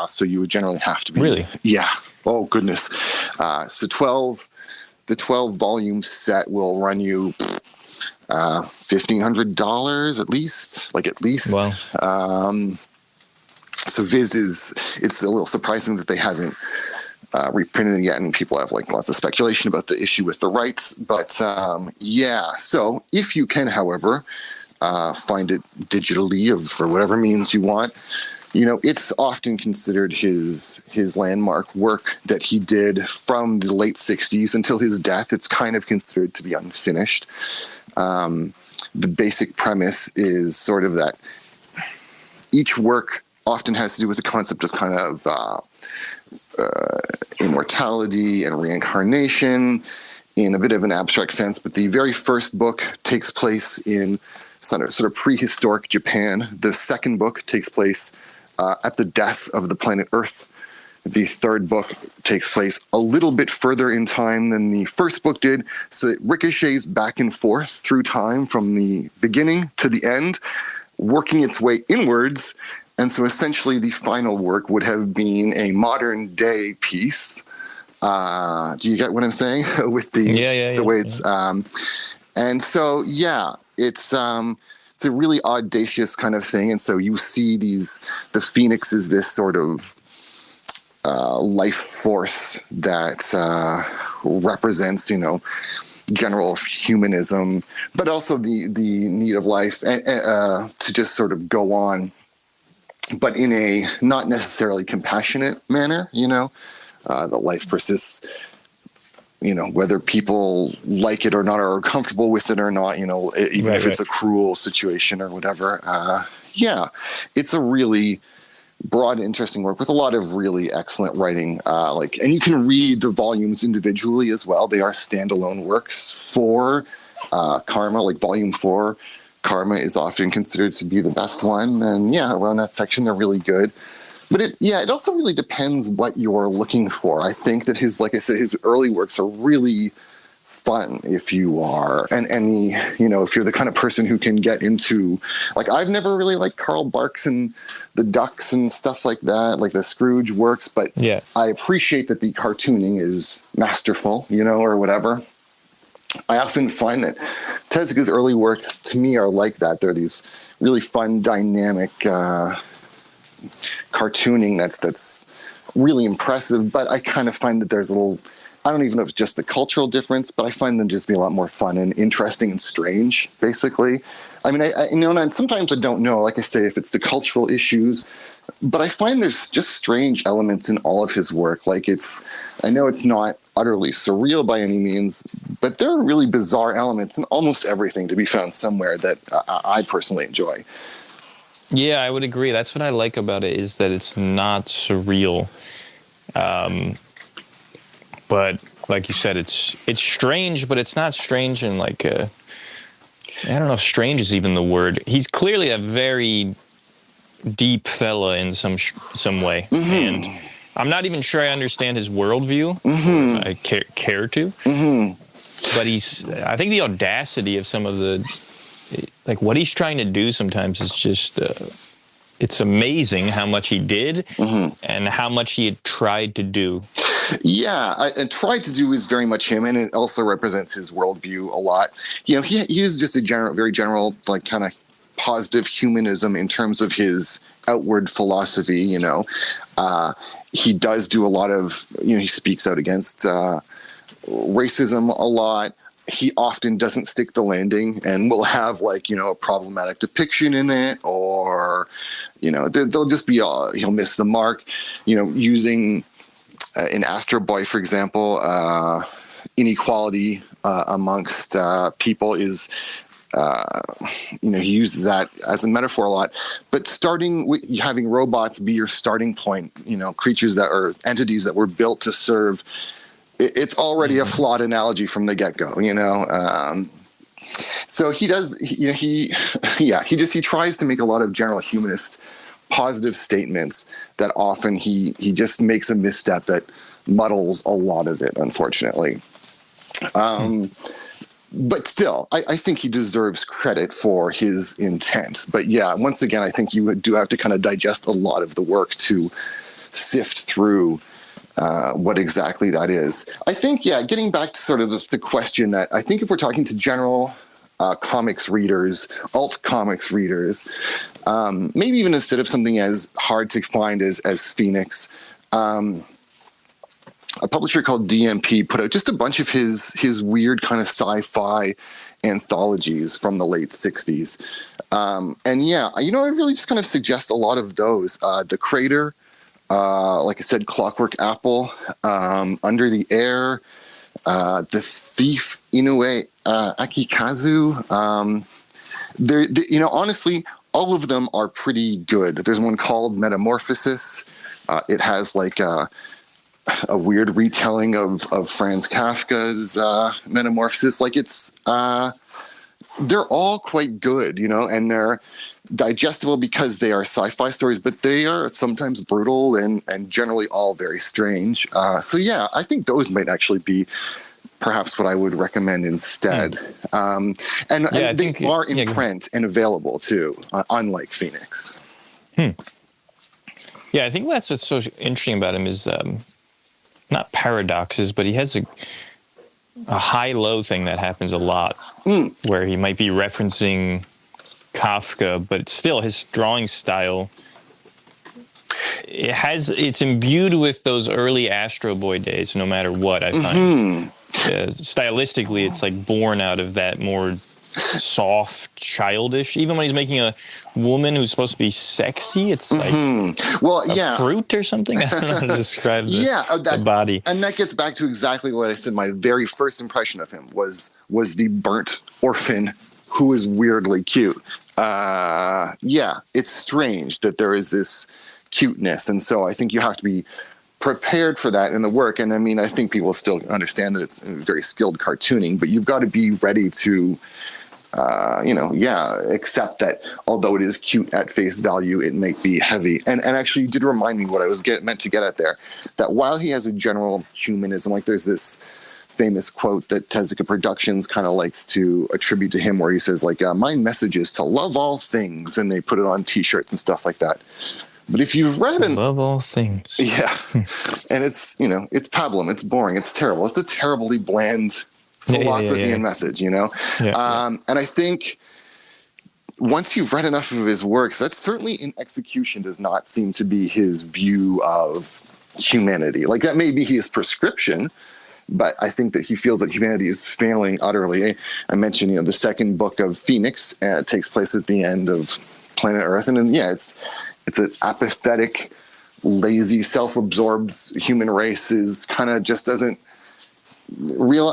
So you would generally have to be. Really? Yeah. Oh, goodness. So the 12 volume set will run you $1,500 at least. Wow. So it's a little surprising that they haven't reprinted it yet, and people have like lots of speculation about the issue with the rights. But so if you can, however, find it digitally for whatever means you want, it's often considered his landmark work that he did from the late 60s until his death. It's kind of considered to be unfinished. The basic premise is sort of that each work often has to do with the concept of kind of immortality and reincarnation in a bit of an abstract sense. But the very first book takes place in sort of prehistoric Japan. The second book takes place at the death of the planet Earth. The third book takes place a little bit further in time than the first book did, so it ricochets back and forth through time from the beginning to the end, working its way inwards. And so essentially the final work would have been a modern day piece. Do you get what I'm saying? With the way it's... and so, it's a really audacious kind of thing. And so you see the Phoenix is this sort of life force that represents, general humanism, but also the need of life to just sort of go on, but in a not necessarily compassionate manner. The life persists, whether people like it or not, or are comfortable with it or not, even if it's a cruel situation or whatever. It's a really broad and interesting work with a lot of really excellent writing. And you can read the volumes individually as well. They are standalone works. For Karma, like volume 4, Karma is often considered to be the best one. And around that section, they're really good. But it also really depends what you're looking for. I think that his early works are really fun if you are, and if you're the kind of person who can get into, like, I've never really liked Carl Barks and the Ducks and stuff like that, like the Scrooge works, but Yeah. I appreciate that the cartooning is masterful, or whatever. I often find that Tezuka's early works to me are like that. They're these really fun, dynamic cartooning that's really impressive, but I kind of find that there's a little, I don't even know if it's just the cultural difference, but I find them just be a lot more fun and interesting and strange, basically. I mean, and sometimes I don't know, like I say, if it's the cultural issues, but I find there's just strange elements in all of his work. Like, I know it's not utterly surreal by any means, but there are really bizarre elements in almost everything to be found somewhere that I personally enjoy. Yeah, I would agree. That's what I like about it, is that it's not surreal. But like you said, it's strange, but it's not strange in like I don't know if strange is even the word. He's clearly a very deep fella in some way. Mm-hmm. And I'm not even sure I understand his worldview. Mm-hmm. If I care to. Mm-hmm. But I think the audacity of some of like what he's trying to do sometimes is just, it's amazing how much he did and how much he had tried to do. Yeah, and tried to do is very much him, and it also represents his worldview a lot. He is just a very general, like, kind of positive humanism in terms of his outward philosophy. He does do a lot of, he speaks out against racism a lot. He often doesn't stick the landing and will have, like, a problematic depiction in it, or, there'll just be he'll miss the mark, using in Astro Boy, for example, inequality amongst people is, he uses that as a metaphor a lot. But starting with having robots be your starting point, creatures that are entities that were built to serve, it's already a flawed analogy from the get-go, so he does, he tries to make a lot of general humanist positive statements that often he just makes a misstep that muddles a lot of it, unfortunately. But still, I think he deserves credit for his intent. But yeah, once again, I think you do have to kind of digest a lot of the work to sift through what exactly that is. I think, getting back to sort of the question that I think if we're talking to general comics readers, alt comics readers, maybe even instead of something as hard to find as Phoenix, a publisher called DMP put out just a bunch of his weird kind of sci-fi anthologies from the late 60s. I really just kind of suggest a lot of those. The Crater, like I said, Clockwork Apple, Under the Air, The Thief, Inoue Akikazu. Honestly, all of them are pretty good. There's one called Metamorphosis. It has like a weird retelling of Franz Kafka's Metamorphosis. Like, they're all quite good, and they're digestible because they are sci-fi stories, but they are sometimes brutal and generally all very strange. I think those might actually be perhaps what I would recommend instead. And they are in print and available too, unlike Phoenix. Yeah, I think that's what's so interesting about him is not paradoxes, but he has a high-low thing that happens a lot, where he might be referencing Kafka, but still his drawing style, it's imbued with those early Astro Boy days, no matter what, I find. Stylistically, it's like born out of that more soft, childish. Even when he's making a woman who's supposed to be sexy, it's like a fruit or something. I don't know how to describe the body. And that gets back to exactly what I said. My very first impression of him was the burnt orphan who is weirdly cute. It's strange that there is this cuteness, and so I think you have to be prepared for that in the work. And I mean, I think people still understand that it's very skilled cartooning, but you've got to be ready to accept that although it is cute at face value, it may be heavy. And actually, you did remind me what I was meant to get at there, that while he has a general humanism, like there's this famous quote that Tezuka Productions kind of likes to attribute to him, where he says, like, my message is to love all things, and they put it on T-shirts and stuff like that. But if you've read it, love all things, yeah, and it's, you know, it's pablum, it's boring, it's terrible, it's a terribly bland philosophy and message, you know. And I think once you've read enough of his works, that certainly in execution does not seem to be his view of humanity. Like, that may be his prescription, but I think that he feels that humanity is failing utterly. I mentioned, you know, the second book of Phoenix takes place at the end of Planet Earth, and then, it's an apathetic, lazy, self-absorbed human race is kind of just doesn't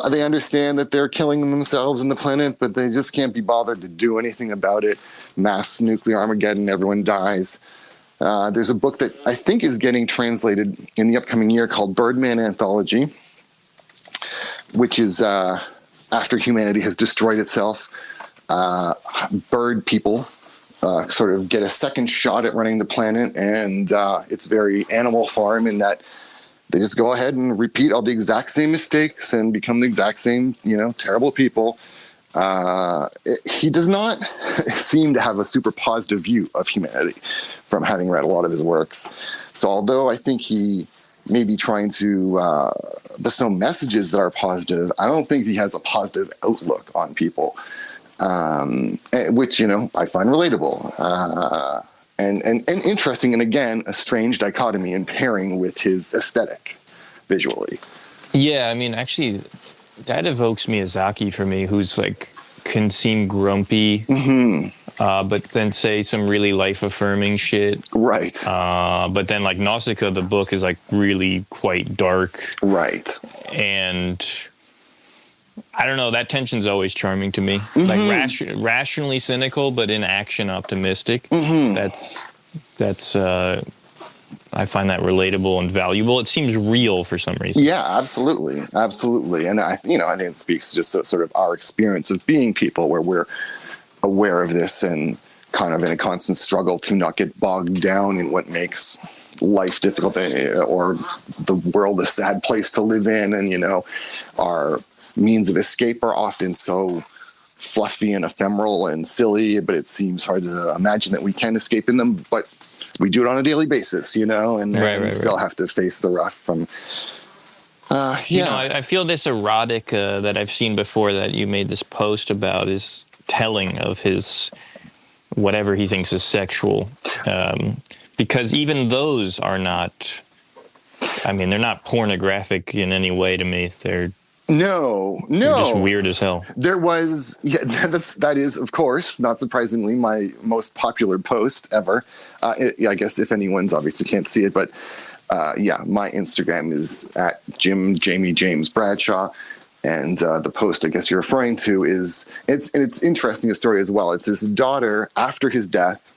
they understand that they're killing themselves and the planet, but they just can't be bothered to do anything about it. Mass nuclear Armageddon, everyone dies. There's a book that I think is getting translated in the upcoming year called Birdman Anthology, which is after humanity has destroyed itself, bird people sort of get a second shot at running the planet, and it's very Animal Farm in that they just go ahead and repeat all the exact same mistakes and become the exact same, you know, terrible people. He does not seem to have a super positive view of humanity from having read a lot of his works. So although I think he may be trying to bestow messages that are positive, I don't think he has a positive outlook on people, which, you know, I find relatable. And interesting, and again, a strange dichotomy in pairing with his aesthetic visually. Yeah, I mean, actually, that evokes Miyazaki for me, who's like, can seem grumpy, but then say some really life-affirming shit. Right. But then, like, Nausicaa, the book, is like really quite dark. Right. And I don't know, that tension's always charming to me. Like rationally cynical, but in action optimistic. That's I find that relatable and valuable. It seems real for some reason. Yeah, absolutely. And I think it speaks to just sort of our experience of being people, where we're aware of this and kind of in a constant struggle to not get bogged down in what makes life difficult or the world a sad place to live in. And, you know, our means of escape are often so fluffy and ephemeral and silly, but it seems hard to imagine that we can escape in them, but we do it on a daily basis, you know, and still have to face the rough from, You know, I feel this erotic that I've seen before that you made this post about is telling of his, whatever he thinks is sexual, because even those are not, I mean, they're not pornographic in any way to me. They're just weird as hell. There was, that is, of course, not surprisingly, my most popular post ever. I guess if anyone's obviously can't see it, but my Instagram is at Jim Jamie James Bradshaw. And the post I guess you're referring to is, it's interesting, a story as well. It's his daughter, after his death,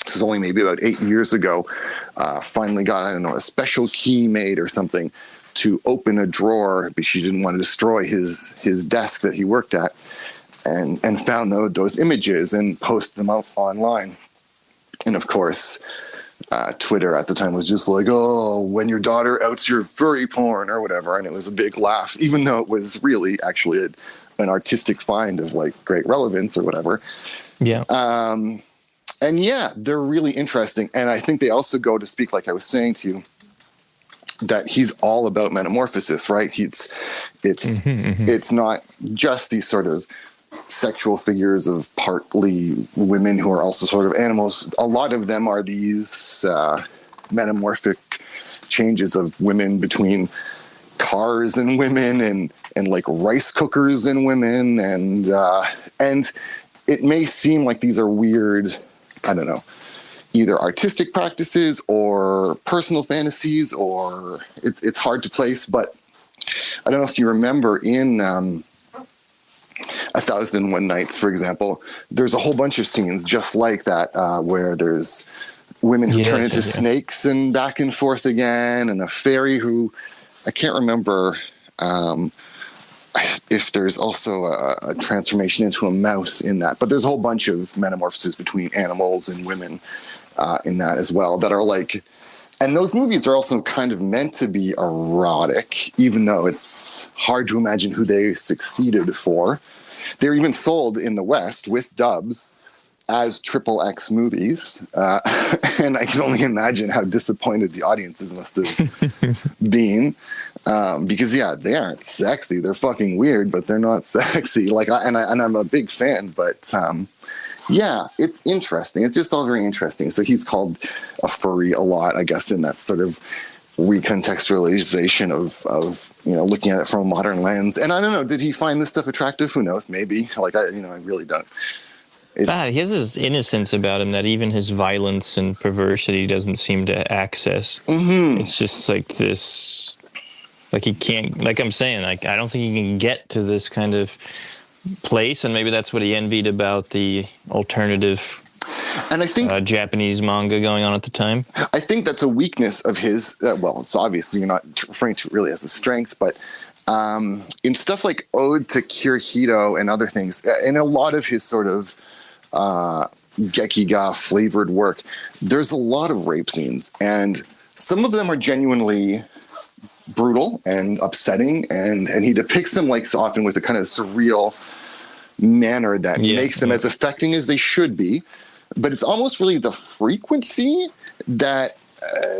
this was only maybe about 8 years ago, finally got, I don't know, a special key made or something to open a drawer because she didn't want to destroy his desk that he worked at, and found those images and posted them up online. And of course, Twitter at the time was just like, oh, when your daughter outs your furry porn or whatever. And it was a big laugh, even though it was really actually an artistic find of like great relevance or whatever. Yeah. And yeah, they're really interesting. And I think they also go to speak, like I was saying to you, that he's all about metamorphosis, right? It's not just these sort of sexual figures of partly women who are also sort of animals. A lot of them are these metamorphic changes of women between cars and women and like rice cookers and women. And it may seem like these are weird, I don't know, either artistic practices or personal fantasies, or it's hard to place. But I don't know if you remember in 1001 Nights, for example, there's a whole bunch of scenes just like that, where there's women who turn into snakes and back and forth again, and a fairy who, I can't remember if there's also a transformation into a mouse in that, but there's a whole bunch of metamorphoses between animals and women in that as well, that are like And those movies are also kind of meant to be erotic, even though it's hard to imagine who they succeeded for. They're even sold in the West with dubs as XXX movies. And I can only imagine how disappointed the audiences must have been. Because, yeah, they aren't sexy. They're fucking weird, but they're not sexy. And I'm a big fan, but... yeah, it's interesting. It's just all very interesting. So he's called a furry a lot, I guess, in that sort of recontextualization of looking at it from a modern lens. And I don't know, did he find this stuff attractive? Who knows? Maybe. I really don't. He has this innocence about him that even his violence and perversity doesn't seem to access. Mm-hmm. It's just like this, like he can't, like I'm saying, like I don't think he can get to this kind of place, and maybe that's what he envied about the alternative and I think Japanese manga going on at the time. I think that's a weakness of his. Well, it's obviously you're not referring to it really as a strength, but in stuff like Ode to Kirihito and other things, in a lot of his sort of gekiga flavored work, there's a lot of rape scenes, and some of them are genuinely brutal and upsetting, and he depicts them like so often with a kind of surreal manner that makes them as affecting as they should be. But it's almost really the frequency that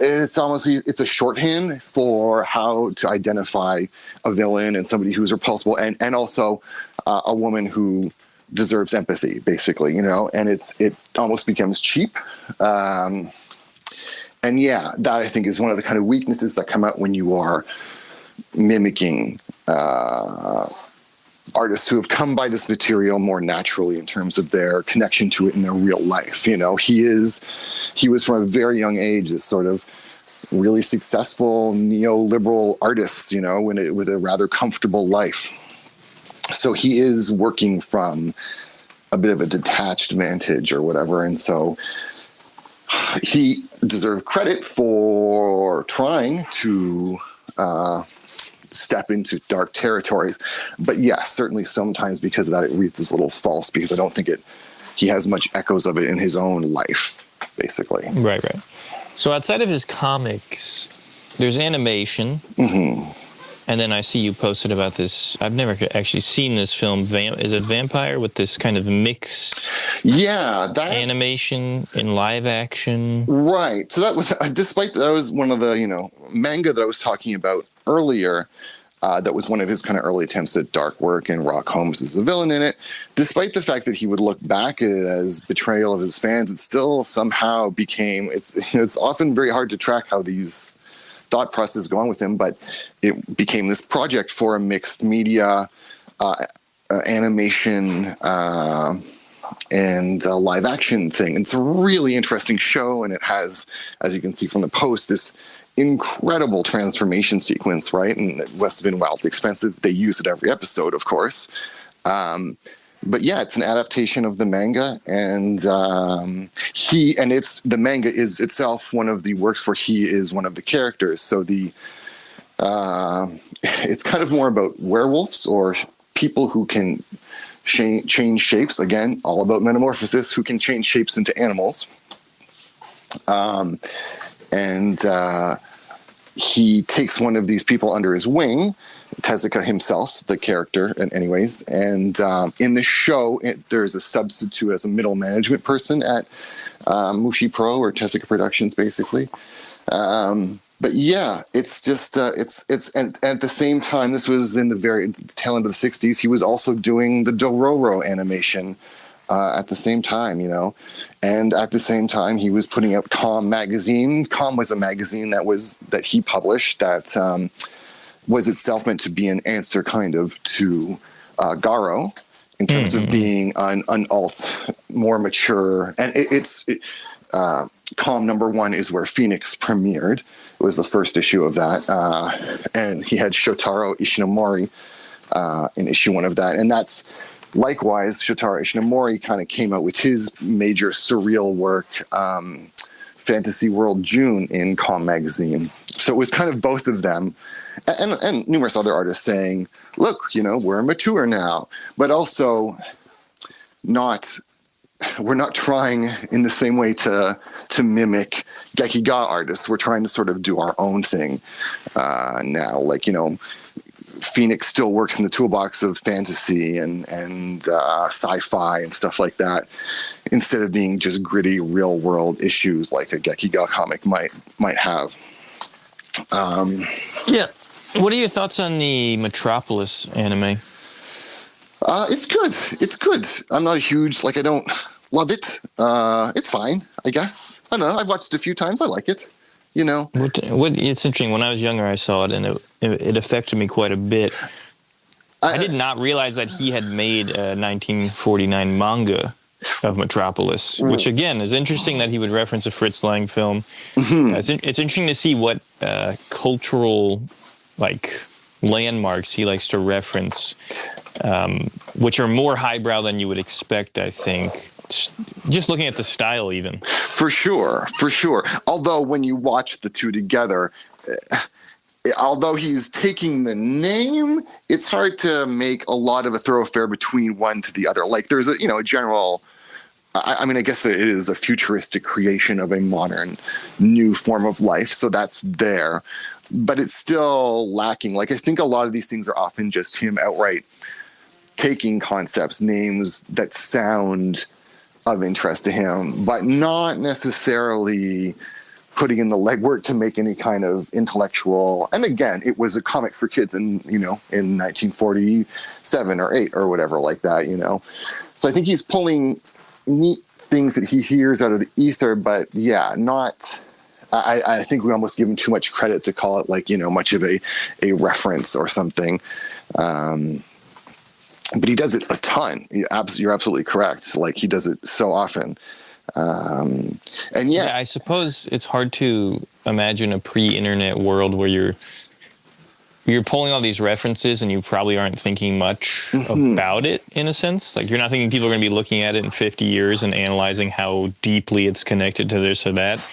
it's a shorthand for how to identify a villain and somebody who's repulsible, and also a woman who deserves empathy, basically, and it almost becomes cheap. And yeah, that I think is one of the kind of weaknesses that come out when you are mimicking artists who have come by this material more naturally in terms of their connection to it in their real life. He was from a very young age this sort of really successful neoliberal artist, with a rather comfortable life. So he is working from a bit of a detached vantage or whatever, and so he deserved credit for trying to step into dark territories. But yes, certainly sometimes because of that, it reads as a little false, because I don't think he has much echoes of it in his own life, basically. Right. So outside of his comics, there's animation. Mm-hmm. And then I see you posted about this. I've never actually seen this film. Is it Vampire with this kind of mix? Yeah, that animation in live action. Right. So that was, despite that was one of the manga that I was talking about earlier. That was one of his kind of early attempts at dark work, and Rock Holmes is the villain in it. Despite the fact that he would look back at it as betrayal of his fans, it still somehow became. It's often very hard to track how these thought process go on with him, but it became this project for a mixed media animation and live action thing. It's a really interesting show, and it has, as you can see from the post, this incredible transformation sequence, right? And it must have been wildly expensive. They use it every episode, of course. But yeah, it's an adaptation of the manga, and the manga is itself one of the works where he is one of the characters. So it's kind of more about werewolves or people who can change shapes. Again, all about metamorphosis, who can change shapes into animals. He takes one of these people under his wing, Tezuka himself, the character, and in the show, there's a substitute as a middle management person at Mushi Pro or Tezuka Productions, basically. But yeah, it's just and at the same time, this was in the very tail end of the 60s. He was also doing the Dororo animation at the same time, and at the same time he was putting out Com magazine. Com was a magazine that he published that was itself meant to be an answer kind of to Garo in terms of being an alt, more mature. And Com #1 is where Phoenix premiered. It was the first issue of that, and he had Shotaro Ishinomori in issue 1 of that, and that's. Likewise, Shotaro Ishinomori kind of came out with his major surreal work, Fantasy World June, in Com magazine. So it was kind of both of them, and numerous other artists saying, look, we're mature now, but also not we're not trying in the same way to mimic gekiga artists. We're trying to sort of do our own thing now. Like, Phoenix still works in the toolbox of fantasy and sci-fi and stuff like that, instead of being just gritty real world issues like a gekiga comic might have. Yeah. What are your thoughts on the Metropolis anime? It's good. It's good. I'm not a huge, I don't love it. It's fine, I guess. I don't know. I've watched it a few times. I like it. It's interesting. When I was younger, I saw it, and it affected me quite a bit. I did not realize that he had made a 1949 manga of Metropolis, which again is interesting that he would reference a Fritz Lang film. Mm-hmm. It's interesting to see what cultural landmarks he likes to reference, which are more highbrow than you would expect, I think. Just looking at the style, even. For sure. Although when you watch the two together, although he's taking the name, it's hard to make a lot of a thoroughfare between one to the other. Like there's a general. I mean, I guess that it is a futuristic creation of a modern, new form of life. So that's there, but it's still lacking. Like I think a lot of these things are often just him outright taking concepts, names that sound of interest to him, but not necessarily putting in the legwork to make any kind of intellectual. And again, it was a comic for kids in 1947 or 8 or whatever like that, So I think he's pulling neat things that he hears out of the ether, but not. I think we almost give him too much credit to call it much of a reference or something. But he does it a ton. You're absolutely correct. Like he does it so often. I suppose it's hard to imagine a pre-internet world where you're pulling all these references and you probably aren't thinking much about it, in a sense. Like you're not thinking people are going to be looking at it in 50 years and analyzing how deeply it's connected to this or that.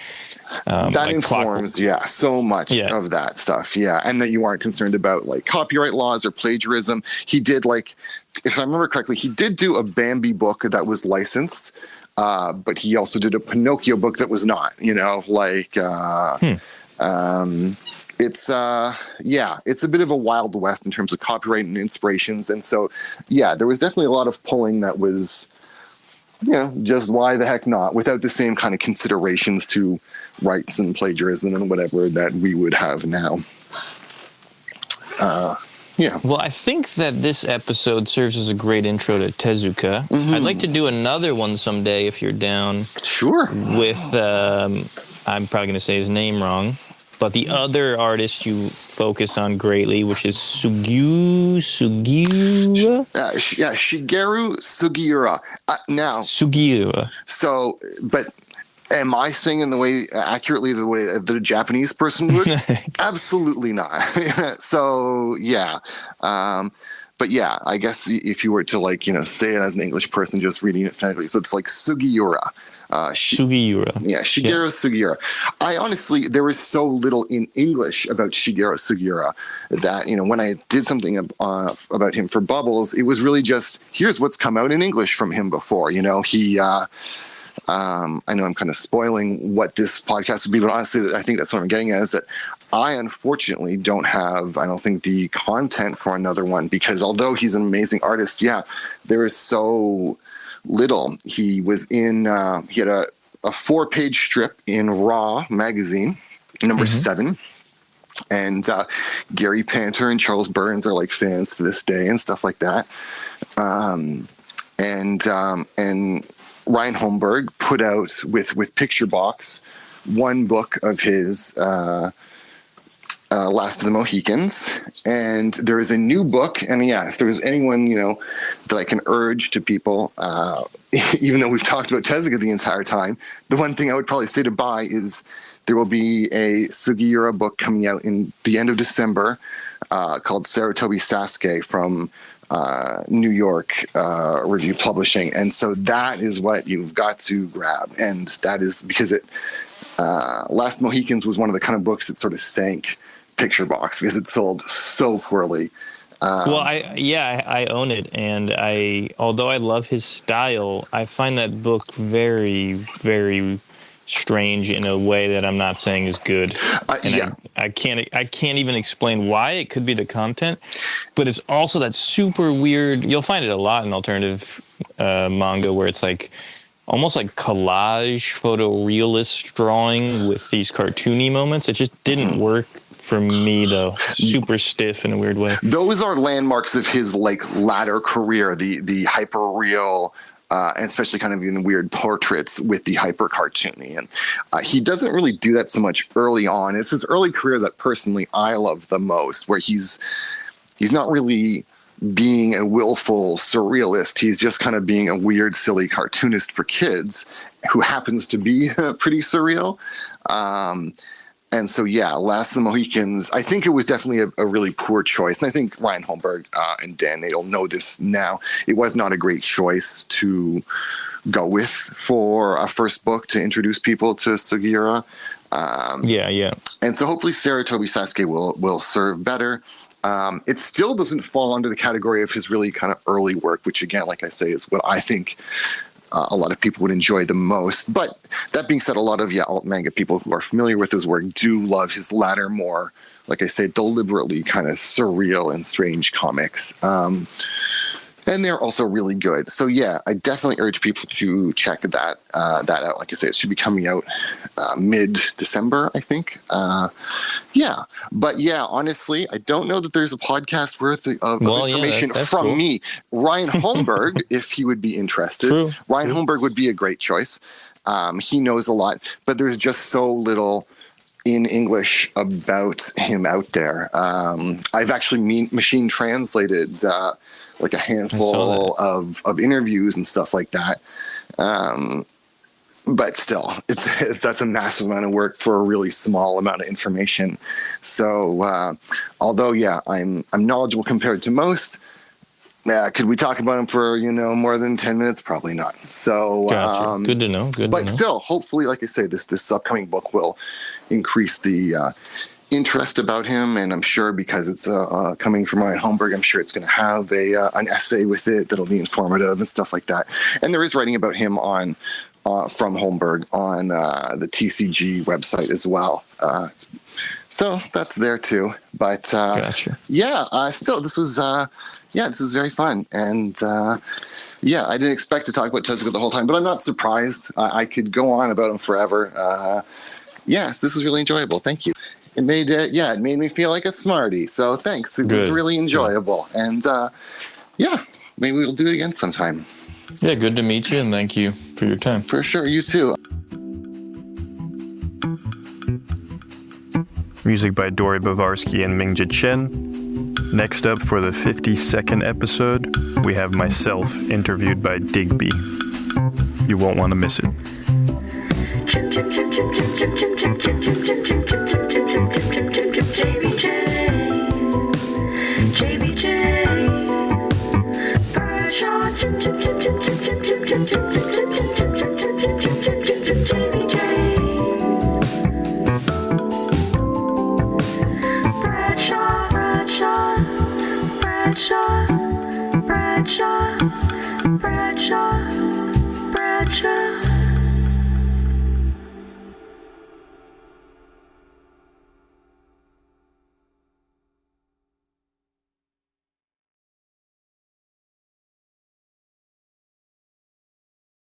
That informs, so much of that stuff. Yeah. And that you aren't concerned about copyright laws or plagiarism. He did if I remember correctly, he did do a Bambi book that was licensed, but he also did a Pinocchio book that was not, it's a bit of a wild west in terms of copyright and inspirations. And so, there was definitely a lot of pulling that was, just why the heck not, without the same kind of considerations to rights and plagiarism and whatever that we would have now. Well, I think that this episode serves as a great intro to Tezuka. I'd like to do another one someday if you're down. Sure. With, I'm probably going to say his name wrong, but the other artist you focus on greatly, which is Sugiura? Shigeru Sugiura. Sugiura. So, but am I saying in the way accurately the way that a Japanese person would? Absolutely not. So but I guess if you were to say it as an English person, just reading it phonetically, so it's Sugiura. Sugiura. Shigeru Sugiura. I honestly, there was so little in English about Shigeru Sugiura that, when I did something about him for Bubbles, it was really just, here's what's come out in English from him before. He, I know I'm kind of spoiling what this podcast would be, but honestly, I think that's what I'm getting at, is that I unfortunately don't think the content for another one, because although he's an amazing artist, there is so little. He was in, he had a 4-page strip in Raw magazine, number 7. And Gary Panter and Charles Burns are fans to this day and stuff like that. And Ryan Holmberg put out with Picture Box one book of his Last of the Mohicans, and there is a new book. And if there was anyone that I can urge to people, even though we've talked about Tezuka the entire time, the one thing I would probably say to buy is there will be a Sugiura book coming out in the end of December called Saratobi Sasuke from New York Review Publishing. And so that is what you've got to grab. And that is because Last Mohicans was one of the kind of books that sort of sank Picture Box because it sold so poorly. Well, I own it, and although I love his style, I find that book very, very strange in a way that I'm not saying is good. And I can't even explain why. It could be the content, but it's also that super weird. You'll find it a lot in alternative manga where it's like almost like collage photorealist drawing with these cartoony moments. It just didn't work for me, though. Super stiff in a weird way. Those are landmarks of his like latter career, the hyper real, and especially kind of in the weird portraits with the hyper cartoony. And he doesn't really do that so much early on. It's his early career that personally I love the most, where he's not really being a willful surrealist. He's just kind of being a weird, silly cartoonist for kids who happens to be pretty surreal. And so, Last of the Mohicans, I think it was definitely a really poor choice. And I think Ryan Holmberg and Dan Nadel know this now. It was not a great choice to go with for a first book to introduce people to Sugiura. And so hopefully Saratobi Sasuke will serve better. It still doesn't fall under the category of his really kind of early work, which again, like I say, is what I think a lot of people would enjoy the most. But that being said, a lot of alt manga people who are familiar with his work do love his latter, more, like I say, deliberately kind of surreal and strange comics. And they're also really good. So I definitely urge people to check that out. Like I say, it should be coming out mid-December, I think. But honestly, I don't know that there's a podcast worth of information that's from cool. me. Ryan Holmberg, if he would be interested. True. Ryan Holmberg would be a great choice. He knows a lot, but there's just so little in English about him out there. I've actually machine translated like a handful of interviews and stuff like that. But still, that's a massive amount of work for a really small amount of information. So, although I'm knowledgeable compared to most, could we talk about him for more than 10 minutes? Probably not. So, gotcha. Good to know. But still, hopefully, like I say, this upcoming book will increase the interest about him, and I'm sure because it's coming from Ryan Holmberg, I'm sure it's going to have an essay with it that'll be informative and stuff like that. And there is writing about him on from Holmberg on the TCG website as well. So that's there too. But gotcha. Still, this was very fun. And I didn't expect to talk about Tezuka the whole time, but I'm not surprised. I could go on about him forever. Yes, this was really enjoyable. Thank you. It made me feel like a smarty. So thanks. It was really enjoyable. And maybe we'll do it again sometime. Yeah, good to meet you, and thank you for your time. For sure, you too. Music by Dori Bavarsky and Mingja Chen. Next up for the 52nd episode, we have myself interviewed by Digby. You won't want to miss it. JB James Bradshaw. Bradshaw.